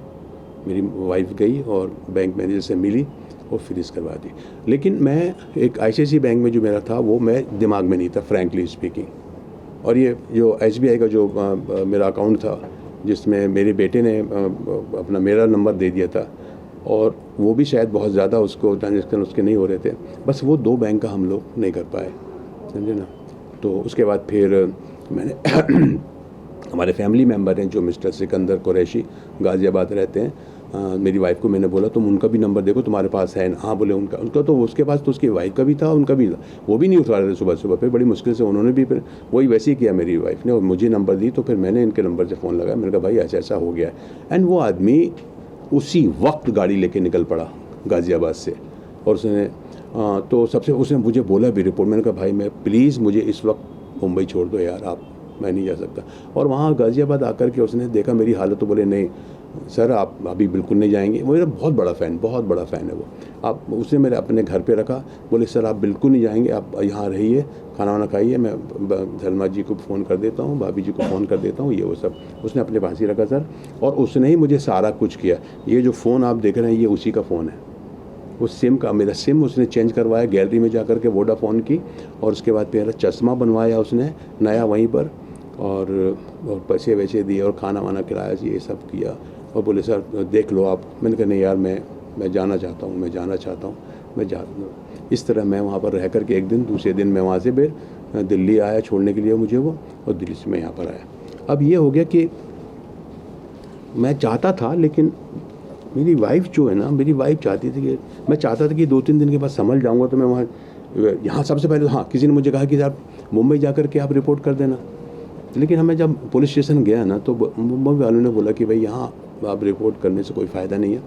मेरी वाइफ गई और बैंक मैनेजर से मिली और फ्रीज़ करवा दी। लेकिन मैं एक ICICI बैंक में जो मेरा था वो मैं दिमाग में नहीं था, फ्रैंकली स्पीकिंग। और ये जो SBI का जो मेरा अकाउंट था जिसमें मेरे बेटे ने अपना मेरा नंबर दे दिया था, और वो भी शायद बहुत ज़्यादा उसको ट्रांजेक्शन उसके नहीं हो रहे थे, बस वो 2 बैंक का हम लोग नहीं कर पाए, समझे ना। तो उसके बाद फिर मैंने हमारे फैमिली मेम्बर हैं जो मिस्टर सिकंदर कुरैशी गाज़ियाबाद रहते हैं, मेरी वाइफ को मैंने बोला तुम उनका भी नंबर देखो तुम्हारे पास है ना। हाँ बोले उनका तो उसके पास तो उसकी वाइफ का भी था, उनका भी, वो भी नहीं उठा रहे थे सुबह। फिर बड़ी मुश्किल से उन्होंने भी फिर वही वैसे ही किया मेरी वाइफ ने, और मुझे नंबर दी। तो फिर मैंने इनके नंबर से फ़ोन लगाया, मैंने कहा भाई ऐसा ऐसा हो गया है। एंड वो आदमी उसी वक्त गाड़ी लेके निकल पड़ा गाज़ियाबाद से, और उसने तो सबसे उसने मुझे बोला भी रिपोर्ट। मैंने कहा भाई मैं प्लीज़ मुझे इस वक्त मुंबई छोड़ दो यार, आप, मैं नहीं जा सकता। और वहाँ गाज़ियाबाद आकर के उसने देखा मेरी हालत तो बोले नहीं सर आप अभी बिल्कुल नहीं जाएंगे। वो मेरा बहुत बड़ा फ़ैन है वो। आप उसने मेरे अपने घर पे रखा, बोले सर आप बिल्कुल नहीं जाएंगे, आप यहाँ रहिए, खाना वाना खाइए, मैं सलमा जी को फ़ोन कर देता हूँ, भाभी जी को फ़ोन कर देता हूँ, ये वो सब उसने अपने पास ही रखा सर। और उसने ही मुझे सारा कुछ किया। ये जो फ़ोन आप देख रहे हैं ये उसी का फ़ोन है। उस सिम का, मेरा सिम उसने चेंज करवाया गैलरी में जाकर के वोडाफोन की, और उसके बाद मेरा चश्मा बनवाया उसने नया वहीं पर, और पैसे वैसे दिए और खाना वाना खिलाया, ये सब किया। और बोले सर देख लो आप। मैंने कहा नहीं यार मैं जाना चाहता हूँ, मैं जा। इस तरह मैं वहाँ पर रह कर के एक दिन, दूसरे दिन मैं वहाँ से फिर दिल्ली आया छोड़ने के लिए मुझे वो, और दिल्ली से मैं यहाँ पर आया। अब ये हो गया कि मैं चाहता था, लेकिन मेरी वाइफ जो है ना, मेरी वाइफ चाहती थी कि, मैं चाहता था कि 2-3 दिन के बाद संभल जाऊँगा तो मैं वहाँ, यहाँ सबसे पहले हाँ किसी ने मुझे कहा कि आप मुंबई जा कर के आप रिपोर्ट कर देना। लेकिन हमें जब पुलिस स्टेशन गया ना तो मुंबई वालों ने बोला कि भाई यहाँ आप रिपोर्ट करने से कोई फ़ायदा नहीं है,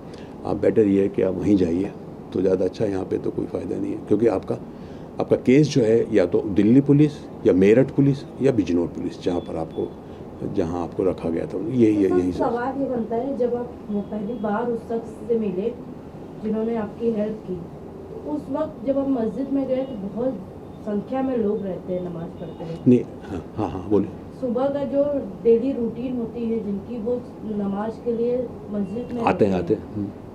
आप बेटर ये है कि आप वहीं जाइए तो ज़्यादा अच्छा है, यहाँ पे तो कोई फ़ायदा नहीं है, क्योंकि आपका केस जो है या तो दिल्ली पुलिस या मेरठ पुलिस या बिजनौर पुलिस, जहाँ आपको रखा गया था, यही सवाल ये बनता है जब आप पहली बार उस शख्स से मिले जिन्होंने आपकी हेल्प की, उस वक्त जब आप मस्जिद में गए तो बहुत संख्या में लोग रहते हैं, नमाज पढ़ते हैं। नहीं, हाँ बोले। सुबह का जो डेली रूटीन होती है जिनकी, वो नमाज के लिए मस्जिद में आते हैं।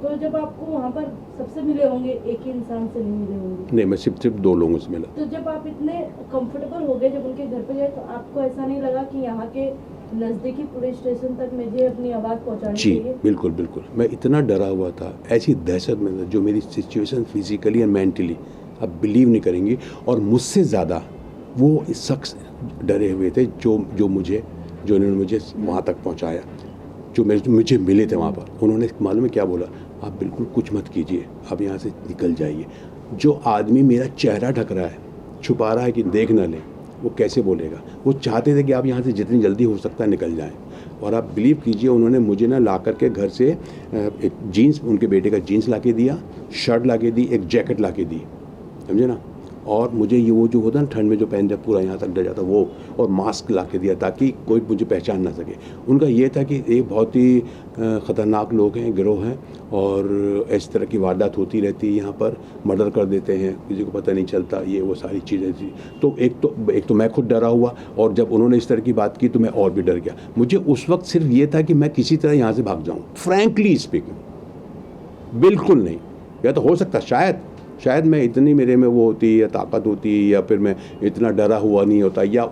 तो जब आपको वहाँ पर सबसे मिले होंगे, एक ही इंसान से नहीं मिले होंगे? नहीं, मैं सिर्फ 2 लोगों से मिला। तो जब आप इतने कंफर्टेबल हो गए, जब उनके घर पे गए, तो आपको ऐसा नहीं लगा कि यहाँ के नज़दीकी पुलिस स्टेशन तक मुझे अपनी आवाज़ पहुँचानी चाहिए? जी बिल्कुल। मैं इतना डरा हुआ था, ऐसी दहशत में था, जो मेरी सिचुएशन फिजिकली एंड मेंटली आप बिलीव नहीं करेंगी। और मुझसे ज़्यादा वो शख्स डरे हुए थे जो इन्होंने मुझे वहाँ तक पहुँचाया, जो मुझे मिले थे वहाँ पर। उन्होंने मालूम है क्या बोला, आप बिल्कुल कुछ मत कीजिए, आप यहाँ से निकल जाइए। जो आदमी मेरा चेहरा ढक रहा है, छुपा रहा है कि देख ना ले, वो कैसे बोलेगा। वो चाहते थे कि आप यहाँ से जितनी जल्दी हो सकता है निकल जाएं। और आप बिलीव कीजिए, उन्होंने मुझे ना ला करके घर से एक जीन्स, उनके बेटे का जीन्स ला के दिया, शर्ट ला के दी, एक जैकेट ला के दी, समझे ना। और मुझे ये वो जो होता है ना ठंड में जो पहन पूरा यहाँ तक डर जाता वो, और मास्क ला के दिया ताकि कोई मुझे पहचान ना सके। उनका ये था कि ये बहुत ही ख़तरनाक लोग हैं, गिरोह हैं, और इस तरह की वारदात होती रहती है यहाँ पर, मर्डर कर देते हैं, किसी को पता नहीं चलता, ये वो सारी चीज़ें थी। तो एक तो मैं खुद डरा हुआ, और जब उन्होंने इस तरह की बात की तो मैं और भी डर गया। मुझे उस वक्त सिर्फ ये था कि मैं किसी तरह यहाँ से भाग जाऊँ, फ्रैंकली स्पीकिंग। बिल्कुल नहीं, या तो हो सकता शायद मैं इतनी मेरे में वो होती या ताकत होती, या फिर मैं इतना डरा हुआ नहीं होता, या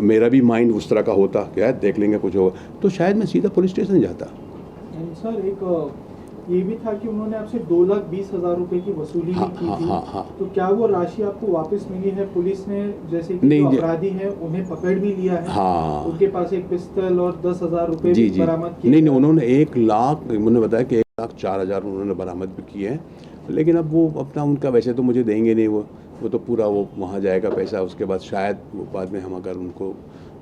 मेरा भी माइंड उस तरह का होता कि यार देख लेंगे कुछ होगा, तो शायद मैं सीधा पुलिस स्टेशन जाता। सर, एक ये भी था कि उन्होंने आपसे 2,20,000 रुपए की वसूली हाँ, भी की हाँ, थी। हाँ, हाँ। तो क्या वो राशि आपको वापस मिली है? पुलिस ने जैसे कि नहीं, जो ये- अपराधी हैं उन्हें पकड़ भी लिया है। हाँ। उनके पास एक पिस्तौल और 10,000 रुपए जी भी जी बरामद किए नहीं गए। नहीं, उन्होंने 1,00,000, उन्होंने बताया कि 1,04,000 उन्होंने बरामद भी किए हैं, लेकिन अब वो अपना उनका वैसे तो मुझे देंगे नहीं, वो तो पूरा वो वहाँ जाएगा पैसा, उसके बाद शायद वो बाद में हम अगर उनको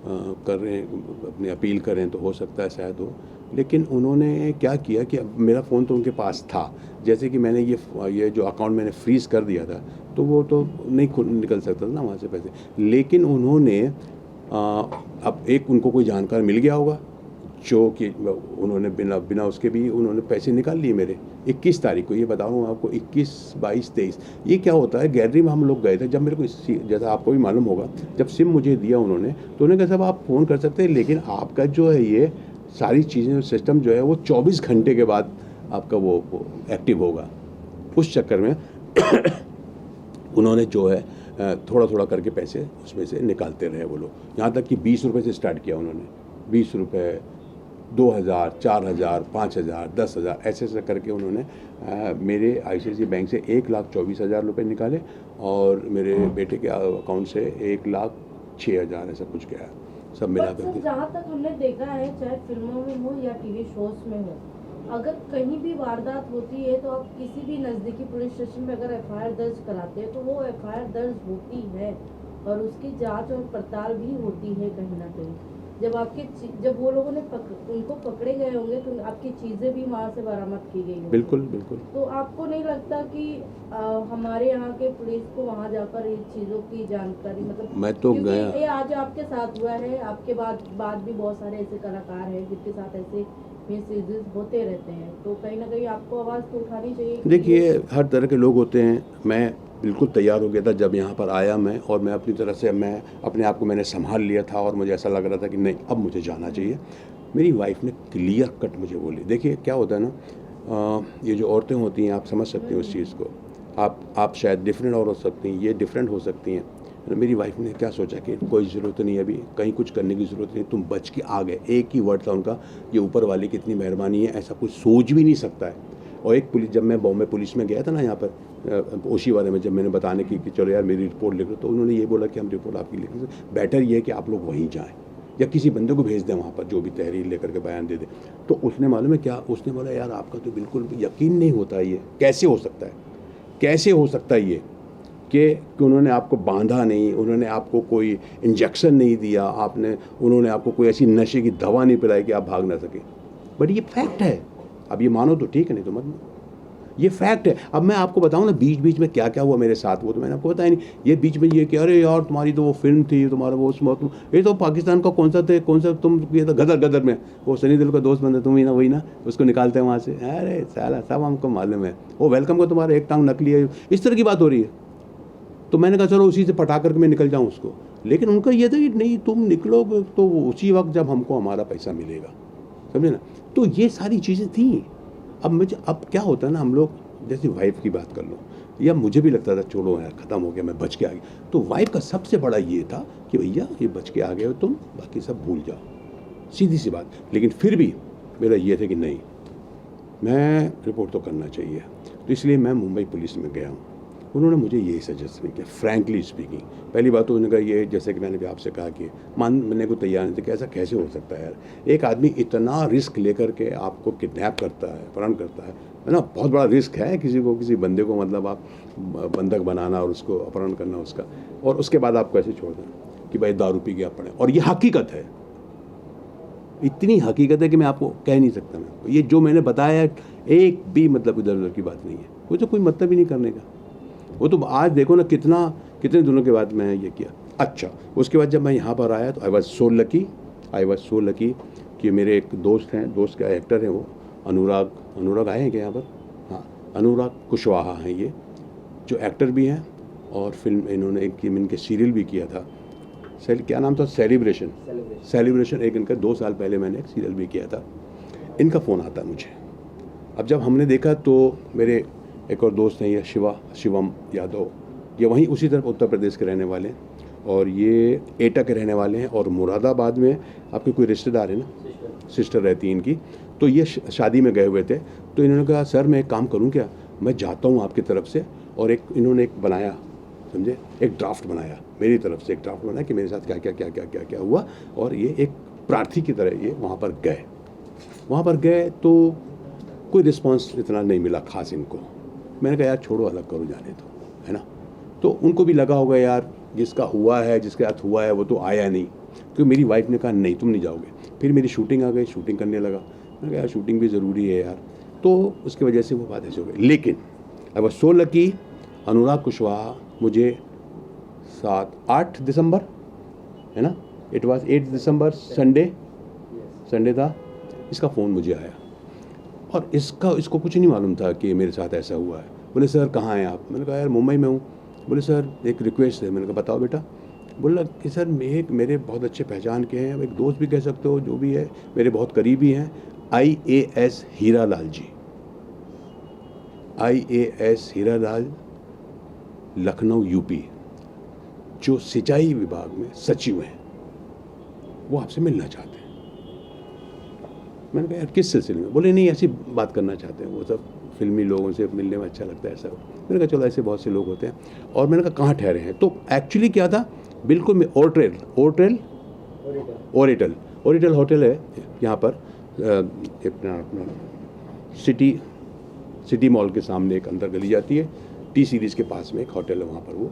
कर रहे हैं अपनी अपील करें तो हो सकता है शायद हो। लेकिन उन्होंने क्या किया कि अब मेरा फ़ोन तो उनके पास था, जैसे कि मैंने ये जो अकाउंट मैंने फ्रीज़ कर दिया था तो वो तो नहीं निकल सकता था ना वहाँ से पैसे, लेकिन उन्होंने अब एक उनको कोई जानकार मिल गया होगा जो कि उन्होंने बिना उसके भी उन्होंने पैसे निकाल लिए मेरे 21 तारीख को, ये बता रहा हूँ आपको, 21, 22, 23। ये क्या होता है, गैलरी में हम लोग गए थे, जब मेरे को जैसा आपको भी मालूम होगा, जब सिम मुझे दिया उन्होंने तो उन्होंने कहा साहब आप फ़ोन कर सकते हैं, लेकिन आपका जो है ये सारी चीज़ें सिस्टम जो है वो 24 घंटे के बाद आपका वो एक्टिव होगा। उस चक्कर में उन्होंने जो है थोड़ा थोड़ा करके पैसे उसमें से निकालते रहे वो लोग, यहाँ तक कि 20 रुपये से स्टार्ट किया उन्होंने, 20 रुपये, 2,000, 4,000, 5,000, 10,000 ऐसे ऐसे करके उन्होंने मेरे ICICI बैंक से 1,24,000 रुपये निकाले और मेरे बेटे के अकाउंट से 1,06,000 ऐसा कुछ गया, सब मिला करके। जहाँ तक हमने देखा है, चाहे फिल्मों में हो या टीवी शोज में हो, अगर कहीं भी वारदात होती है तो आप किसी भी नज़दीकी पुलिस स्टेशन में अगर FIR दर्ज कराते हैं तो वो FIR दर्ज होती है और उसकी जांच और पड़ताल भी होती है कहीं ना कहीं। जब वो लोगों ने उनको पकड़े गए होंगे तो आपकी चीज़ें भी वहाँ से बरामद की गई होंगी। बिल्कुल बिल्कुल। तो आपको नहीं लगता कि हमारे यहाँ के पुलिस को वहाँ जाकर इन चीज़ों की जानकारी, मतलब मैं तो क्योंकि गया, ये आज आपके साथ हुआ है, आपके बाद भी बहुत सारे ऐसे कलाकार हैं जिनके साथ ऐसे मिसयूजेस होते रहते हैं, तो कहीं ना कहीं आपको आवाज़ तो उठानी चाहिए। देखिए हर तरह के लोग होते हैं, मैं बिल्कुल तैयार हो गया था जब यहाँ पर आया मैं, और मैं अपनी तरह से मैं अपने आप को मैंने संभाल लिया था और मुझे ऐसा लग रहा था कि नहीं अब मुझे जाना चाहिए। मेरी वाइफ ने क्लियर कट मुझे बोली, देखिए क्या होता है ना, ये जो औरतें होती हैं आप समझ सकते हैं उस चीज़ को, आप शायद डिफरेंट और हो सकती हैं, ये डिफरेंट हो सकती हैं। मेरी वाइफ ने क्या सोचा कि कोई ज़रूरत नहीं, अभी कहीं कुछ करने की ज़रूरत नहीं, तुम बच के आ गए, एक ही वर्ड था उनका, ये ऊपर वाले की इतनी मेहरबानी है, ऐसा कुछ सोच भी नहीं सकता है। और एक पुलिस, जब मैं बॉम्बे पुलिस में गया था ना यहाँ पर ओशीवारे में, जब मैंने बताने की कि चलो यार मेरी रिपोर्ट लिख लो, तो उन्होंने ये बोला कि हम रिपोर्ट आपकी लिख लें, बेटर ये है कि आप लोग वहीं जाएँ या किसी बंदे को भेज दें वहाँ पर जो भी तहरीर लेकर के बयान दे दे। तो उसने मालूम है क्या, उसने बोला यार आपका तो बिल्कुल यकीन नहीं होता, ये कैसे हो सकता है, कैसे हो सकता है ये कि उन्होंने आपको बांधा नहीं, उन्होंने आपको कोई इंजेक्शन नहीं दिया, उन्होंने आपको कोई ऐसी नशे की दवा नहीं पिलाई कि आप भाग ना सके। बट ये फैक्ट है, अब ये मानो तो ठीक है, नहीं तो मत मानो, ये फैक्ट है। अब मैं आपको बताऊं ना बीच बीच में क्या क्या हुआ मेरे साथ, वो तो मैंने आपको बताया नहीं। ये बीच में ये कि अरे यार तुम्हारी तो वो फिल्म थी, तुम्हारा वो ये तो पाकिस्तान का कौन सा तुम ये था गदर में, वो सनी देओल का दोस्त बंदा तुम ही ना, वही ना, उसको निकालते हैं वहाँ से। अरे साला सब हमको मालूम है, वो वेलकम का तुम्हारा एक टांग नकली है, इस तरह की बात हो रही है। तो मैंने कहा चलो उसी से पटा करके मैं निकल जाऊँ उसको, लेकिन उनका ये था कि नहीं तुम निकलोगे तो उसी वक्त जब हमको हमारा पैसा मिलेगा, समझे ना। तो ये सारी चीज़ें थी। अब क्या होता है ना, हम लोग जैसे वाइफ की बात कर लो, या मुझे भी लगता था चलो यार ख़त्म हो गया, मैं बच के आ गया, तो वाइफ का सबसे बड़ा ये था कि भैया ये बच के आ गए हो तुम, बाकी सब भूल जाओ, सीधी सी बात। लेकिन फिर भी मेरा ये था कि नहीं, मैं रिपोर्ट तो करना चाहिए, तो इसलिए मैं मुंबई पुलिस में गया हूँ। उन्होंने मुझे यही सजेस्ट नहीं किया, फ्रैंकली स्पीकिंग। पहली बात तो उन्होंने कहा ये, जैसे कि मैंने भी आपसे कहा कि मानने को तैयार नहीं थे कि ऐसा कैसे हो सकता है यार, एक आदमी इतना रिस्क लेकर के आपको किडनैप करता है, अपहरण करता है ना, बहुत बड़ा रिस्क है किसी बंदे को, मतलब आप बंधक बनाना और उसको अपहरण करना उसका, और उसके बाद आपको ऐसे छोड़ देना कि भाई दारू पी के आप पड़े। और ये हकीकत है, इतनी हकीकत है कि मैं आपको कह नहीं सकता। मैं ये जो मैंने बताया एक भी मतलब इधर उधर की बात नहीं है, वो तो कोई मतलब ही नहीं करने का। वो तो आज देखो ना कितने दिनों के बाद मैं ये किया। अच्छा, उसके बाद जब मैं यहाँ पर आया तो आई वॉज सो लकी कि मेरे एक दोस्त हैं, दोस्त का एक्टर हैं वो, अनुराग आए हैं क्या यहाँ पर? हाँ, अनुराग कुशवाहा हैं ये, जो एक्टर भी हैं और फिल्म इन्होंने एक इनके सीरियल भी किया था, क्या नाम था, सेलिब्रेशन एक इनका 2 साल पहले मैंने एक सीरियल भी किया था। इनका फ़ोन आता मुझे। अब जब हमने देखा तो मेरे एक और दोस्त हैं, ये शिवम यादव, ये वहीं उसी तरफ उत्तर प्रदेश के रहने वाले हैं, और ये एटा के रहने वाले हैं, और मुरादाबाद में आपके कोई रिश्तेदार है ना, सिस्टर रहती है इनकी, तो ये शादी में गए हुए थे। तो इन्होंने कहा सर मैं एक काम करूं क्या, मैं जाता हूं आपकी तरफ से, और एक इन्होंने एक बनाया, समझे, एक ड्राफ्ट बनाया मेरी तरफ से, एक ड्राफ्ट बनाया कि मेरे साथ क्या क्या क्या क्या क्या क्या हुआ, और ये एक प्रार्थी की तरह ये वहाँ पर गए। वहाँ पर गए तो कोई रिस्पांस इतना नहीं मिला खास इनको। मैंने कहा यार छोड़ो, अलग करो, जाने दो, है ना। तो उनको भी लगा होगा यार जिसका हुआ है, जिसके साथ हुआ है वो तो आया नहीं, क्योंकि मेरी वाइफ ने कहा नहीं तुम नहीं जाओगे। फिर मेरी शूटिंग आ गई, शूटिंग करने लगा। मैंने कहा यार शूटिंग भी ज़रूरी है यार, तो उसकी वजह से वो बात ऐसे हो गई। लेकिन आई वाज सो लकी, अनुराग कुशवाहा मुझे 8 दिसंबर, है ना, इट वाज 8 दिसंबर, संडे था, इसका फ़ोन मुझे आया, और इसको कुछ नहीं मालूम था कि मेरे साथ ऐसा हुआ है। बोले सर कहाँ हैं आप? मैंने कहा यार मुंबई में हूँ। बोले सर एक रिक्वेस्ट है। मैंने कहा बताओ बेटा। बोला कि सर मेरे बहुत अच्छे पहचान के हैं, एक दोस्त भी कह सकते हो, जो भी है मेरे बहुत करीबी हैं, IAS हीरालाल जी, IAS हीरालाल, लखनऊ यूपी, जो सिंचाई विभाग में सचिव हैं, वो आपसे मिलना चाहते हैं। मैंने कहा यार किस सिलसिले में? बोले नहीं ऐसी बात करना चाहते हैं, वो सब फिल्मी लोगों से मिलने में अच्छा लगता है ऐसा। मैंने कहा चलो ऐसे बहुत से लोग होते हैं। और मैंने कहा कहाँ ठहरे हैं? तो एक्चुअली क्या था, बिल्कुल मैं ओरिटल होटल है यहाँ पर, अपना सिटी मॉल के सामने एक अंदर गली जाती है, T सीरीज़ के पास में एक होटल है, वहाँ पर वो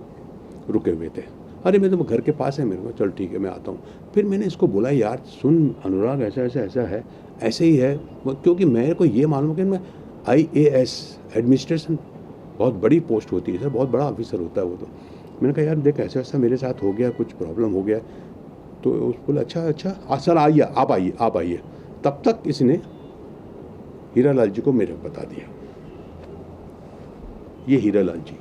रुके हुए थे। अरे मैं तो घर के पास है मेरे को, चल ठीक है मैं आता हूँ। फिर मैंने इसको बोला यार सुन अनुराग, ऐसा ऐसा ऐसा है, ऐसे ही है, क्योंकि मेरे को ये मालूम कि मैं IAS एडमिनिस्ट्रेशन बहुत बड़ी पोस्ट होती है सर, बहुत बड़ा ऑफिसर होता है वो तो। मैंने कहा यार देख ऐसा ऐसा मेरे साथ हो गया, कुछ प्रॉब्लम हो गया। तो उस बोला अच्छा सर आइए, आप आइए। तब तक इसने हीरालाल जी को मेरे बता दिया, ये हीरालाल जी,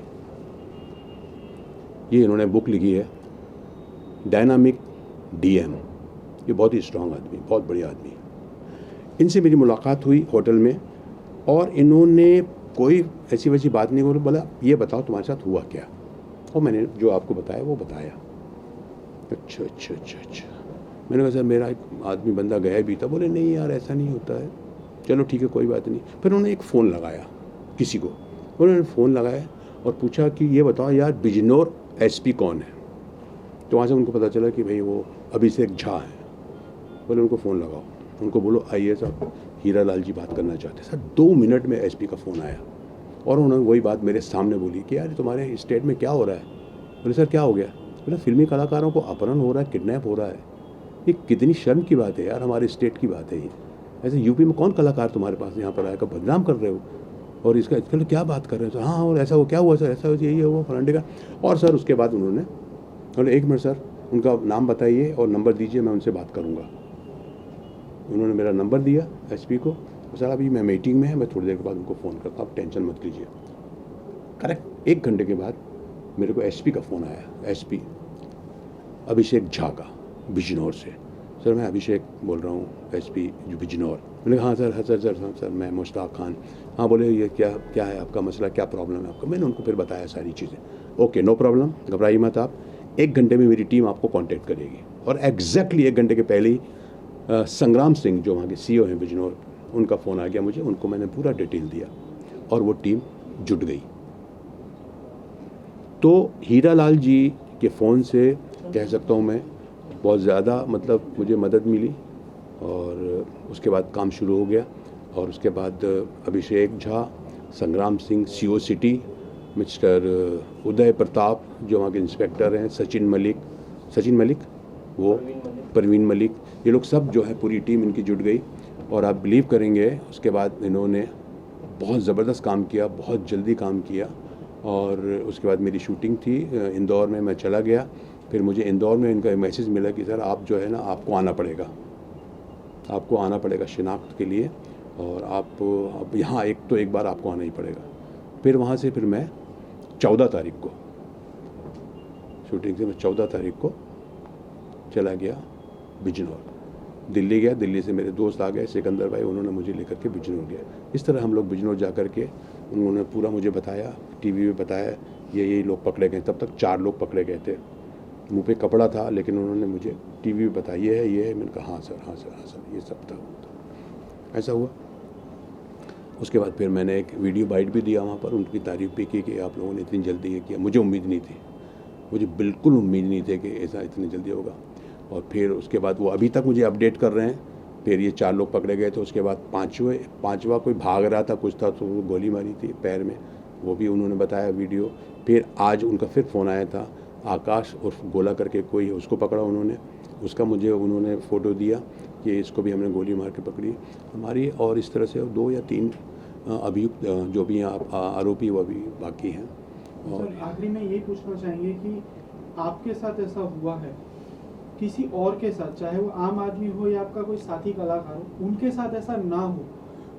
ये इन्होंने बुक लिखी है डायनामिक DM, ये बहुत ही स्ट्रांग आदमी, बहुत बढ़िया आदमी। इनसे मेरी मुलाकात हुई होटल में, और इन्होंने कोई ऐसी वैसी बात नहीं बोली। बोला ये बताओ तुम्हारे साथ हुआ क्या, और मैंने जो आपको बताया वो बताया। अच्छा। मैंने कहा सर मेरा एक आदमी बंदा गया भी था। बोले नहीं यार ऐसा नहीं होता है, चलो ठीक है कोई बात नहीं। फिर उन्होंने एक फ़ोन लगाया किसी को, उन्होंने फ़ोन लगाया और पूछा कि ये बताओ यार बिजनौर SP कौन है? तो वहाँ से उनको पता चला कि भाई वो अभिषेक झा है। बोले उनको फ़ोन लगाओ, उनको बोलो IAS आप हीरालाल जी बात करना चाहते हैं। सर 2 मिनट में SP का फ़ोन आया, और उन्होंने वही बात मेरे सामने बोली कि यार तुम्हारे स्टेट में क्या हो रहा है? बोले सर क्या हो गया? बोले फिल्मी कलाकारों को अपहरण हो रहा है, किडनैप हो रहा है। ये कितनी शर्म की बात है यार, हमारे स्टेट की बात है ये। ऐसे यूपी में कौन कलाकार तुम्हारे पास यहाँ पर आएगा, बदनाम कर रहे हो, और इसका इसके क्या बात कर रहे हो? हाँ और ऐसा वो क्या हुआ सर, ऐसा यही है वो फलाने का। और सर उसके बाद उन्होंने बोले 1 मिनट सर, उनका नाम बताइए और नंबर दीजिए, मैं उनसे बात करूँगा। उन्होंने मेरा नंबर दिया SP को। सर अभी मैं मीटिंग में है, मैं थोड़ी देर के बाद उनको फ़ोन करता हूँ, आप टेंशन मत लीजिए। करेक्ट 1 घंटे के बाद मेरे को SP का फ़ोन आया, SP अभिषेक झा का, बिजनौर से। सर मैं अभिषेक बोल रहा हूँ, SP जो बिजनौर। मैंने कहा हाँ सर मैं मुश्ताक खान। हाँ बोले ये क्या है आपका मसला, क्या प्रॉब्लम है आपका? मैंने उनको फिर बताया सारी चीज़ें। ओके नो प्रॉब्लम, घबराइए मत आप, 1 घंटे में मेरी टीम आपको कांटेक्ट करेगी। और एग्जैक्टली 1 घंटे के पहले ही संग्राम सिंह जो वहाँ के CEO हैं बिजनौर, उनका फ़ोन आ गया मुझे, उनको मैंने पूरा डिटेल दिया और वो टीम जुट गई। तो हीरालाल जी के फ़ोन से कह सकता हूँ मैं बहुत ज़्यादा मतलब मुझे मदद मिली, और उसके बाद काम शुरू हो गया। और उसके बाद अभिषेक झा, संग्राम Singh CO city, mister Uday Pratap जो वहाँ के इंस्पेक्टर हैं, सचिन मलिक वो, परवीन मलिक, ये लोग सब जो है पूरी टीम इनकी जुट गई। और आप बिलीव करेंगे उसके बाद इन्होंने बहुत ज़बरदस्त काम किया, बहुत जल्दी काम किया। और उसके बाद मेरी शूटिंग थी इंदौर में, मैं चला गया। फिर मुझे इंदौर में इनका मैसेज मिला कि सर आप जो है ना आपको आना पड़ेगा शिनाख्त के लिए, और आप यहाँ एक बार आपको आना ही पड़ेगा। फिर वहाँ से फिर मैं 14 तारीख को शूटिंग से मैं 14 तारीख को चला गया बिजनौर, दिल्ली गया। दिल्ली से मेरे दोस्त आ गए, सिकंदर भाई, उन्होंने मुझे लेकर के बिजनौर गया। इस तरह हम लोग बिजनौर जा कर के उन्होंने पूरा मुझे बताया, टीवी में बताया ये लोग पकड़े गए। तब तक 4 लोग पकड़े गए थे, मुंह पे कपड़ा था, लेकिन उन्होंने मुझे टीवी में बताया ये है। मैंने कहा हाँ सर ये सब था। ऐसा हुआ। उसके बाद फिर मैंने एक वीडियो बाइट भी दिया वहाँ पर, उनकी तारीफ़ भी की कि आप लोगों ने इतनी जल्दी ये किया। मुझे उम्मीद नहीं थी, मुझे बिल्कुल उम्मीद नहीं थी कि ऐसा इतनी जल्दी होगा। और फिर उसके बाद वो अभी तक मुझे अपडेट कर रहे हैं। फिर ये 4 लोग पकड़े गए, तो उसके बाद पाँचवा कोई भाग रहा था कुछ था, तो वो गोली मारी थी पैर में, वो भी उन्होंने बताया वीडियो। फिर आज उनका फिर फ़ोन आया था, आकाश उर्फ गोला करके कोई है, उसको पकड़ा उन्होंने, उसका मुझे उन्होंने फ़ोटो दिया कि इसको भी हमने गोली मार के पकड़ी हमारी। और इस तरह से 2 या 3 अभियुक्त जो भी आरोपी वो अभी बाकी हैं। और सर आखिरी में यही पूछना चाहेंगे कि आपके साथ ऐसा हुआ है, किसी और के साथ, चाहे वो आम आदमी हो या आपका कोई साथी कलाकार हो, उनके साथ ऐसा ना हो,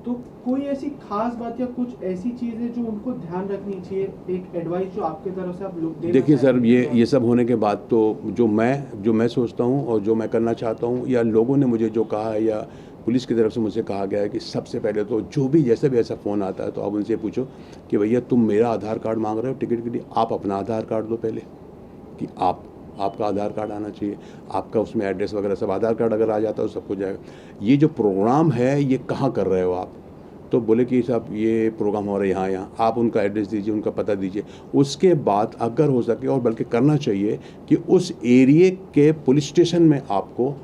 तो कोई ऐसी खास बात या कुछ ऐसी चीज़ है जो उनको ध्यान रखनी चाहिए, एक एडवाइस जो आपके तरफ से आप लोग देना देखिए सर, चाहेंगे? ये सब होने के बाद तो जो मैं सोचता हूँ और जो मैं करना चाहता हूँ, या लोगों ने मुझे जो कहा है, या पुलिस की तरफ से मुझे कहा गया है कि सबसे पहले तो जो भी जैसे भी ऐसा फ़ोन आता है तो आप उनसे पूछो कि भैया तुम मेरा आधार कार्ड मांग रहे हो टिकट के लिए, आप अपना आधार कार्ड दो पहले, कि आपका आधार कार्ड आना चाहिए, आपका उसमें एड्रेस वगैरह सब, आधार कार्ड अगर आ जाता है तो सब कुछ जाएगा। ये जो प्रोग्राम है ये कहाँ कर रहे हो आप? तो बोले कि साहब ये प्रोग्राम हो रहा है यहाँ, आप उनका एड्रेस दीजिए, उनका पता दीजिए। उसके बाद अगर हो सके, और बल्कि करना चाहिए कि उस एरिए के पुलिस स्टेशन में आपको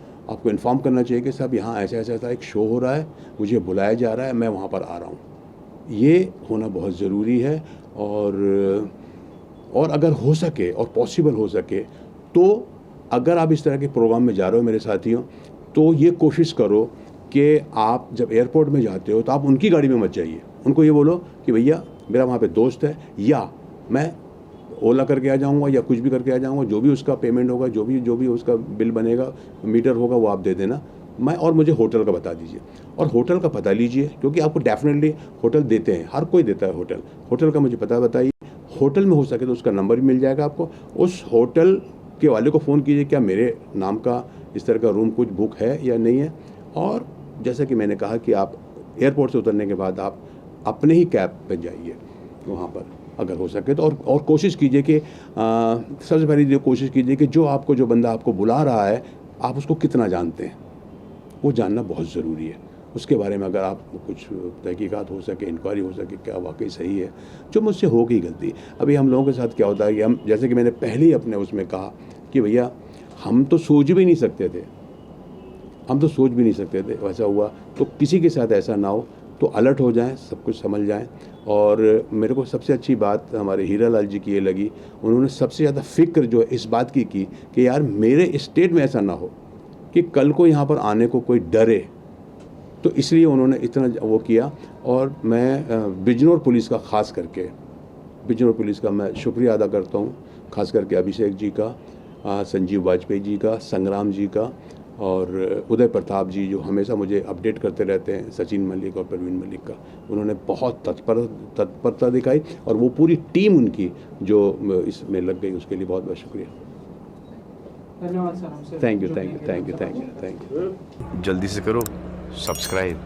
इन्फॉर्म करना चाहिए कि साहब यहाँ ऐसा ऐसा एक शो हो रहा है, मुझे बुलाया जा रहा है, मैं वहाँ पर आ रहा हूँ। ये होना बहुत ज़रूरी है। और अगर हो सके और पॉसिबल हो सके तो अगर आप इस तरह के प्रोग्राम में जा रहे हो मेरे साथियों, तो ये कोशिश करो कि आप जब एयरपोर्ट में जाते हो तो आप उनकी गाड़ी में मत जाइए। उनको ये बोलो कि भैया मेरा वहाँ पे दोस्त है, या मैं ओला करके आ जाऊँगा या कुछ भी करके आ जाऊँगा, जो भी उसका पेमेंट होगा, जो भी उसका बिल बनेगा, मीटर होगा, वो आप दे देना। और मुझे होटल का बता दीजिए, और होटल का पता लीजिए, क्योंकि आपको डेफिनेटली होटल देते हैं, हर कोई देता है होटल का मुझे पता बताइए। होटल में हो सके तो उसका नंबर भी मिल जाएगा आपको। उस होटल के वाले को फ़ोन कीजिए, क्या मेरे नाम का इस तरह का रूम कुछ बुक है या नहीं है। और जैसा कि मैंने कहा कि आप एयरपोर्ट से उतरने के बाद आप अपने ही कैब पे जाइए वहाँ पर अगर हो सके तो। और कोशिश कीजिए कि सबसे पहले कोशिश कीजिए कि जो बंदा आपको बुला रहा है, आप उसको कितना जानते हैं, वो जानना बहुत ज़रूरी है। उसके बारे में अगर आप कुछ तहकीकात हो सके, इंक्वायरी हो सके, क्या वाकई सही है, जो मुझसे हो गई गलती। अभी हम लोगों के साथ क्या होता है कि हम, जैसे कि मैंने पहले ही अपने उसमें कहा कि भैया हम तो सोच भी नहीं सकते थे, वैसा हुआ। तो किसी के साथ ऐसा ना हो, तो अलर्ट हो जाएं, सब कुछ समझ जाएं। और मेरे को सबसे अच्छी बात हमारे हीरा लाल जी की ये लगी, उन्होंने सबसे ज़्यादा फिक्र जो है इस बात की कि यार मेरे स्टेट में ऐसा ना हो कि कल को यहाँ पर आने को कोई डरे। तो इसलिए उन्होंने इतना वो किया। और मैं बिजनौर पुलिस का मैं शुक्रिया अदा करता हूँ, ख़ास करके अभिषेक जी का, संजीव वाजपेयी जी का, संग्राम जी का, और उदय प्रताप जी जो हमेशा मुझे अपडेट करते रहते हैं, सचिन मलिक और प्रवीण मलिक का। उन्होंने बहुत तत्परता दिखाई, और वो पूरी टीम उनकी जो इसमें लग गई, उसके लिए बहुत बहुत शुक्रिया। धन्यवाद सर हमसे। Thank you. जल्दी से करो सब्सक्राइब।